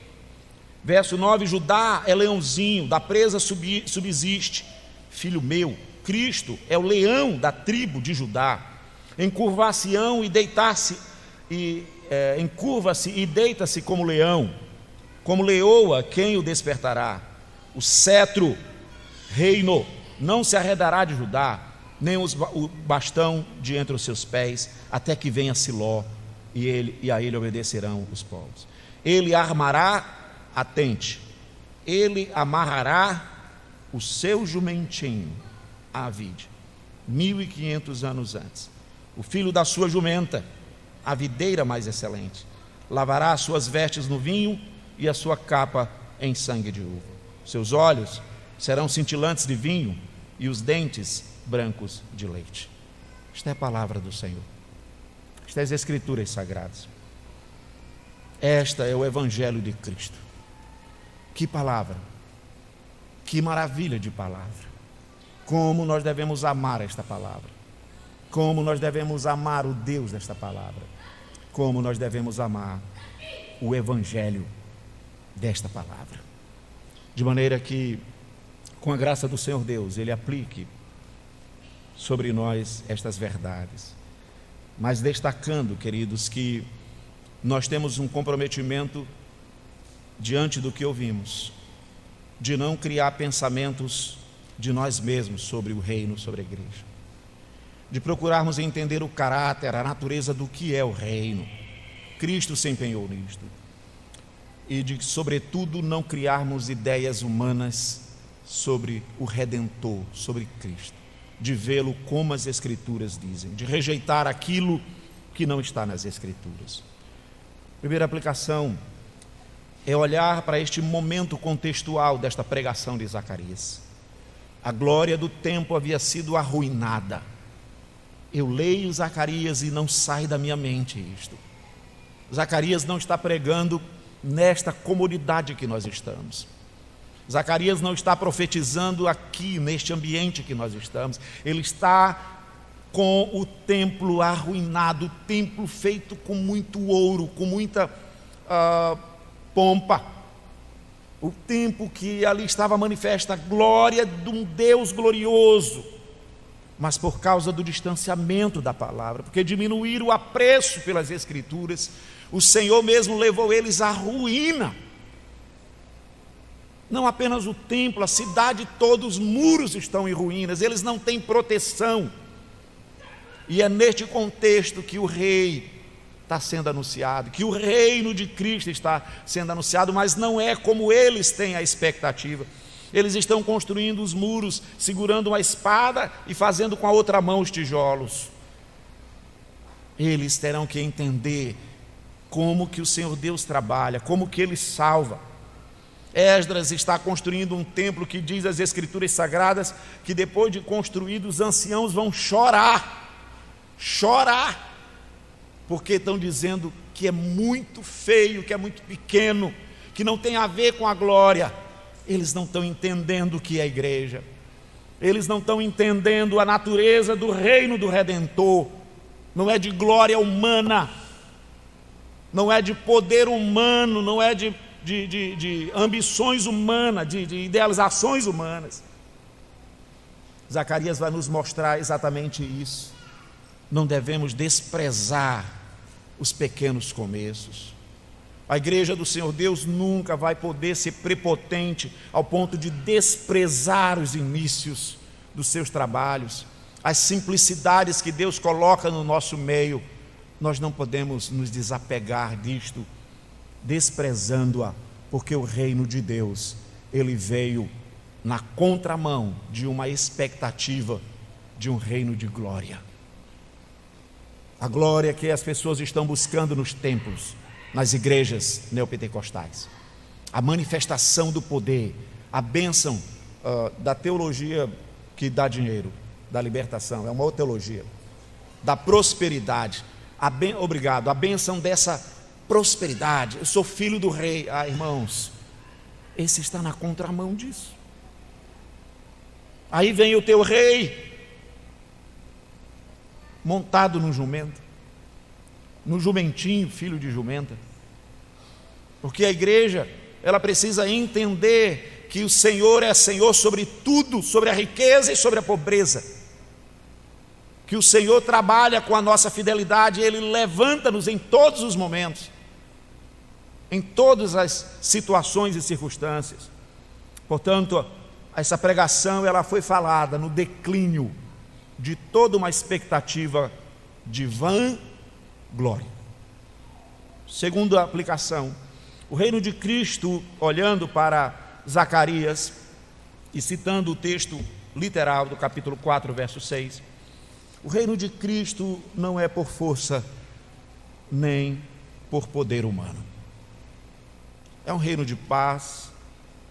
Verso 9: Judá é leãozinho, da presa subsiste, filho meu. Cristo é o leão da tribo de Judá. Encurva-se-ão e deitar-se, encurva-se e deita-se como leão, como leoa, quem o despertará? O cetro, reino, não se arredará de Judá, nem o bastão de entre os seus pés, até que venha Siló, e a ele obedecerão os povos. Ele armará, atente, ele amarrará o seu jumentinho à vide, 1500 anos antes. O filho da sua jumenta, a videira mais excelente, lavará as suas vestes no vinho e a sua capa em sangue de uva. Seus olhos serão cintilantes de vinho e os dentes brancos de leite. Esta é a palavra do Senhor. Estas Escrituras sagradas. Esta é o Evangelho de Cristo. Que palavra! Que maravilha de palavra! Como nós devemos amar esta palavra! Como nós devemos amar o Deus desta palavra, como nós devemos amar o Evangelho desta palavra, de maneira que, com a graça do Senhor Deus, Ele aplique sobre nós estas verdades, mas destacando, queridos, que nós temos um comprometimento diante do que ouvimos, de não criar pensamentos de nós mesmos sobre o reino, sobre a igreja, de procurarmos entender o caráter, a natureza do que é o reino. Cristo se empenhou nisto. E de, sobretudo, não criarmos ideias humanas sobre o Redentor, sobre Cristo. de vê-lo como as Escrituras dizem, de rejeitar aquilo que não está nas Escrituras. Primeira aplicação é olhar para este momento contextual desta pregação de Zacarias. A glória do templo havia sido arruinada. Eu leio Zacarias e não sai da minha mente isto. Zacarias não está pregando nesta comodidade que nós estamos. Zacarias não está profetizando aqui, neste ambiente que nós estamos. Ele está com o templo arruinado, o templo feito com muito ouro, com muita pompa. O templo que ali estava manifesta a glória de um Deus glorioso. Mas por causa do distanciamento da palavra, porque diminuíram o apreço pelas Escrituras, o Senhor mesmo levou eles à ruína. Não apenas o templo, a cidade toda, os muros estão em ruínas, eles não têm proteção. E é neste contexto que o rei está sendo anunciado, que o reino de Cristo está sendo anunciado, mas não é como eles têm a expectativa. Eles estão construindo os muros, segurando uma espada e fazendo com a outra mão os tijolos. Eles terão que entender como que o Senhor Deus trabalha, como que Ele salva. Esdras está construindo um templo que diz as Escrituras Sagradas que depois de construído os anciãos vão chorar, porque estão dizendo que é muito feio, que é muito pequeno, que não tem a ver com a glória. Eles não estão entendendo o que é a igreja, eles não estão entendendo a natureza do reino do Redentor. Não é de glória humana, não é de poder humano, não é de ambições humanas, de idealizações humanas. Zacarias vai nos mostrar exatamente isso. Não devemos desprezar os pequenos começos. A igreja do Senhor Deus nunca vai poder ser prepotente ao ponto de desprezar os inícios dos seus trabalhos, as simplicidades que Deus coloca no nosso meio. Nós não podemos nos desapegar disto, desprezando-a, porque o reino de Deus, ele veio na contramão de uma expectativa de um reino de glória. A glória que as pessoas estão buscando nos templos, nas igrejas neopentecostais, a manifestação do poder, a bênção da teologia que dá dinheiro, da libertação, é uma outra teologia, da prosperidade, obrigado, a bênção dessa prosperidade. Eu sou filho do rei. Irmãos, esse está na contramão disso. Aí vem o teu rei montado num jumento, no jumentinho, filho de jumenta. Porque a igreja, ela precisa entender que o Senhor é Senhor sobre tudo, sobre a riqueza e sobre a pobreza. Que o Senhor trabalha com a nossa fidelidade, Ele levanta-nos em todos os momentos, em todas as situações e circunstâncias. Portanto, essa pregação, ela foi falada no declínio de toda uma expectativa de vã glória. Segunda aplicação, o reino de Cristo, olhando para Zacarias e citando o texto literal do capítulo 4, verso 6, o reino de Cristo não é por força nem por poder humano. É um reino de paz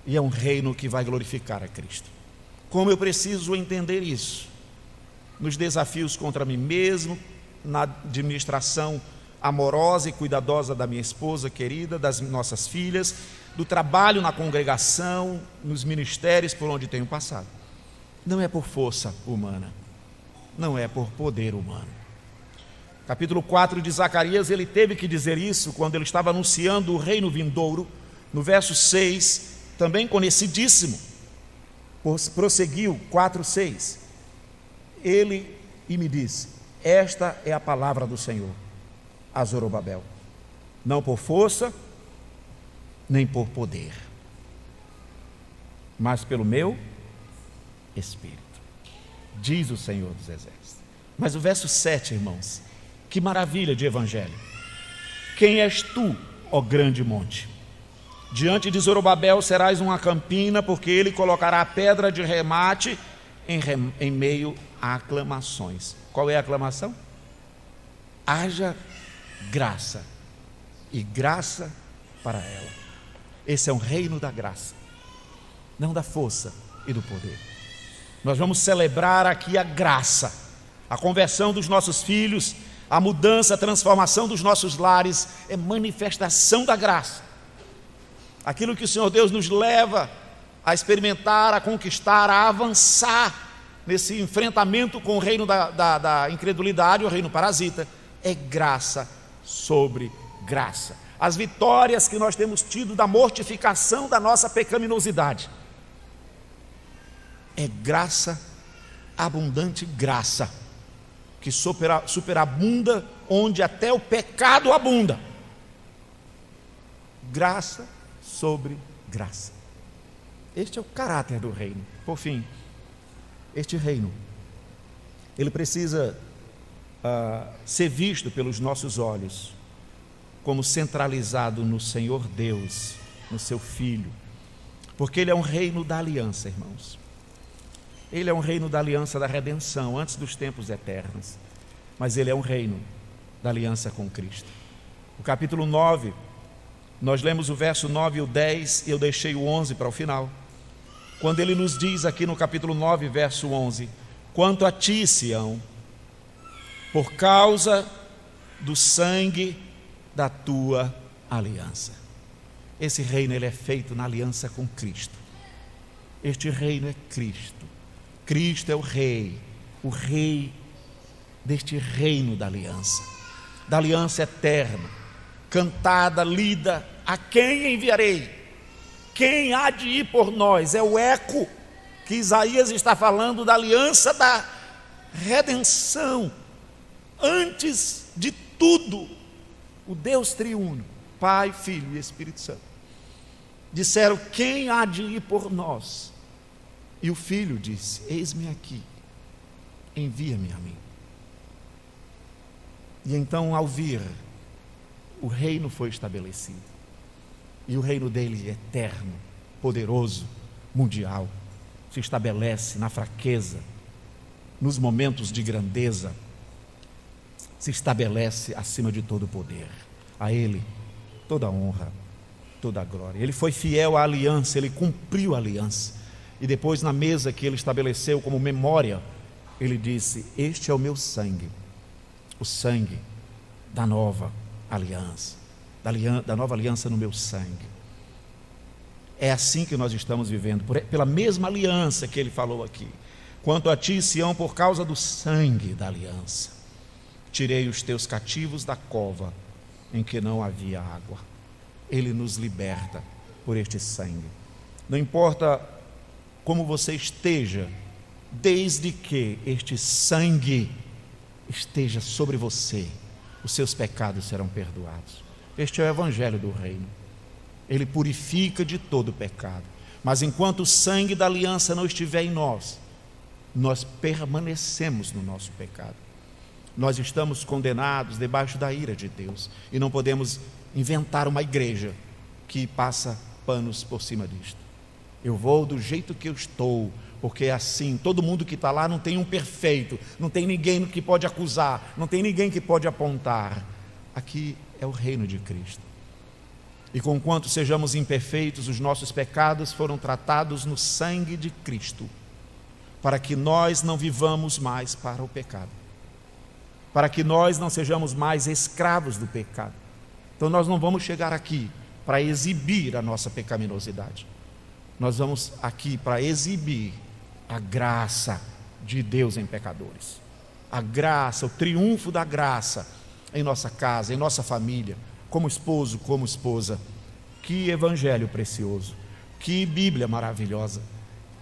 e é um reino que vai glorificar a Cristo. Como eu preciso entender isso? Nos desafios contra mim mesmo, na administração amorosa e cuidadosa da minha esposa querida, das nossas filhas, do trabalho na congregação, nos ministérios por onde tenho passado. Não é por força humana, não é por poder humano. Capítulo 4 de Zacarias, ele teve que dizer isso quando ele estava anunciando o reino vindouro. No verso 6, também conhecidíssimo, prosseguiu, 4:6, ele me disse: esta é a palavra do Senhor a Zorobabel, não por força nem por poder, mas pelo meu Espírito, diz o Senhor dos Exércitos. Mas o verso 7, irmãos, que maravilha de evangelho. Quem és tu, ó grande monte? Diante de Zorobabel serás uma campina, porque ele colocará a pedra de remate em meio aclamações. Qual é a aclamação? Haja graça, e graça para ela. Esse é um reino da graça, não da força e do poder. Nós vamos celebrar aqui a graça, a conversão dos nossos filhos, a mudança, a transformação dos nossos lares, é manifestação da graça. Aquilo que o Senhor Deus nos leva a experimentar, a conquistar, a avançar nesse enfrentamento com o reino da incredulidade, o reino parasita, é graça sobre graça. As vitórias que nós temos tido da mortificação da nossa pecaminosidade, é graça, abundante graça, que superabunda onde até o pecado abunda. Graça sobre graça. Este é o caráter do reino. Por fim, este reino, ele precisa ser visto pelos nossos olhos como centralizado no Senhor Deus, no seu Filho, porque ele é um reino da aliança, irmãos. Ele é um reino da aliança da redenção, antes dos tempos eternos, mas ele é um reino da aliança com Cristo. O capítulo 9, nós lemos o verso 9 e o 10, e eu deixei o 11 para o final, quando ele nos diz aqui no capítulo 9, verso 11, quanto a ti, Sião, por causa do sangue da tua aliança. Esse reino, ele é feito na aliança com Cristo. Este reino é Cristo. Cristo é o rei deste reino da aliança eterna, cantada, lida, a quem enviarei? Quem há de ir por nós? É o eco que Isaías está falando da aliança da redenção. Antes de tudo, o Deus triuno, Pai, Filho e Espírito Santo, disseram: quem há de ir por nós? E o Filho disse: eis-me aqui, envia-me a mim. E então, ao vir, o reino foi estabelecido, e o reino dele, eterno, poderoso, mundial, se estabelece na fraqueza, nos momentos de grandeza, se estabelece acima de todo poder. A ele toda a honra, toda a glória. Ele foi fiel à aliança, ele cumpriu a aliança, e depois, na mesa que ele estabeleceu como memória, ele disse: este é o meu sangue, o sangue da nova aliança, da nova aliança no meu sangue. É assim que nós estamos vivendo, pela mesma aliança que ele falou aqui. Quanto a ti, Sião, por causa do sangue da aliança, tirei os teus cativos da cova em que não havia água. Ele nos liberta por este sangue. Não importa como você esteja, desde que este sangue esteja sobre você, os seus pecados serão perdoados. Este é o evangelho do reino. Ele purifica de todo pecado. Mas enquanto o sangue da aliança não estiver em nós, nós permanecemos no nosso pecado. Nós estamos condenados debaixo da ira de Deus, e não podemos inventar uma igreja que passa panos por cima disto. Eu vou do jeito que eu estou, porque é assim. Todo mundo que está lá não tem um perfeito, não tem ninguém que pode acusar, não tem ninguém que pode apontar. Aqui é o reino de Cristo. E conquanto sejamos imperfeitos, os nossos pecados foram tratados no sangue de Cristo, para que nós não vivamos mais para o pecado, para que nós não sejamos mais escravos do pecado. Então nós não vamos chegar aqui para exibir a nossa pecaminosidade. Nós vamos aqui para exibir a graça de Deus em pecadores. A graça, o triunfo da graça em nossa casa, em nossa família, como esposo, como esposa. Que evangelho precioso, que Bíblia maravilhosa,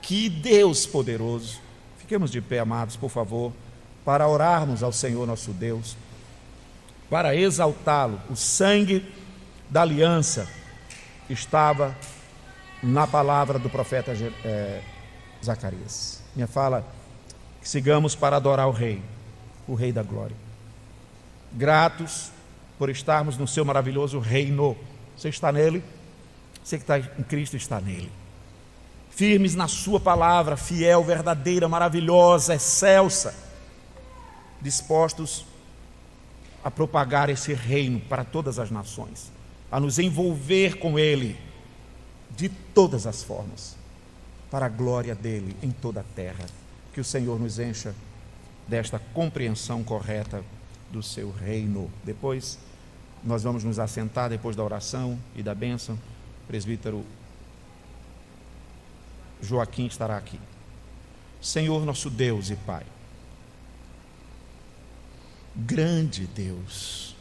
que Deus poderoso. Fiquemos de pé, amados, por favor, para orarmos ao Senhor nosso Deus, para exaltá-lo. O sangue da aliança estava na palavra do profeta Zacarias. Minha fala: que sigamos para adorar o Rei da glória, gratos por estarmos no seu maravilhoso reino. Você está nele? Você que está em Cristo está nele. firmes na sua palavra, fiel, verdadeira, maravilhosa, excelsa, dispostos a propagar esse reino para todas as nações, a nos envolver com ele de todas as formas, para a glória dele em toda a terra. Que o Senhor nos encha desta compreensão correta do seu reino. Depois nós vamos nos assentar, depois da oração e da bênção. O presbítero Joaquim estará aqui. Senhor nosso Deus e Pai, grande Deus,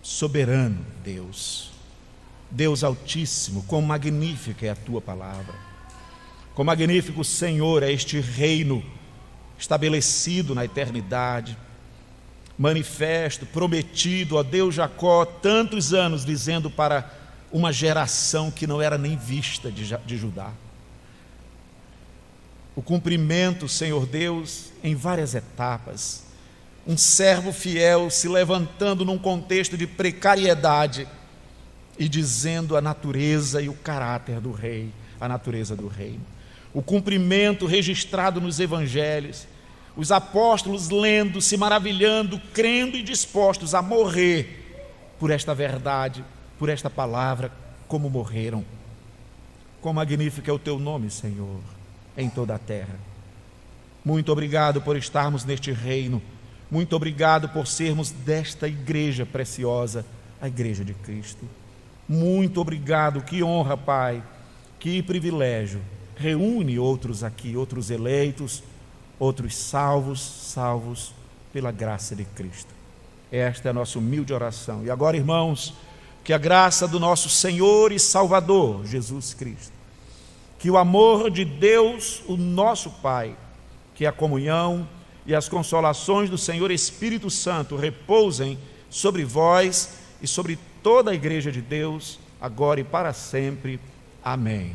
soberano Deus, Deus Altíssimo, quão magnífica é a Tua palavra, quão magnífico, Senhor, é este reino estabelecido na eternidade, manifesto, prometido a Deus Jacó, tantos anos, dizendo para uma geração que não era nem vista de Judá. O cumprimento, Senhor Deus, em várias etapas, um servo fiel se levantando num contexto de precariedade e dizendo a natureza e o caráter do rei, a natureza do reino. O cumprimento registrado nos evangelhos, os apóstolos lendo, se maravilhando, crendo e dispostos a morrer por esta verdade, por esta palavra, como morreram. Quão magnífico é o teu nome, Senhor, em toda a terra. Muito obrigado por estarmos neste reino. Muito obrigado por sermos desta igreja preciosa, a igreja de Cristo. Muito obrigado, que honra, Pai, que privilégio. Reúne outros aqui, outros eleitos, outros salvos pela graça de Cristo. Esta é a nossa humilde oração. E agora, irmãos, que a graça do nosso Senhor e Salvador, Jesus Cristo, que o amor de Deus, o nosso Pai, que a comunhão e as consolações do Senhor Espírito Santo repousem sobre vós e sobre toda a igreja de Deus, agora e para sempre. Amém.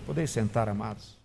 Podeis sentar, amados.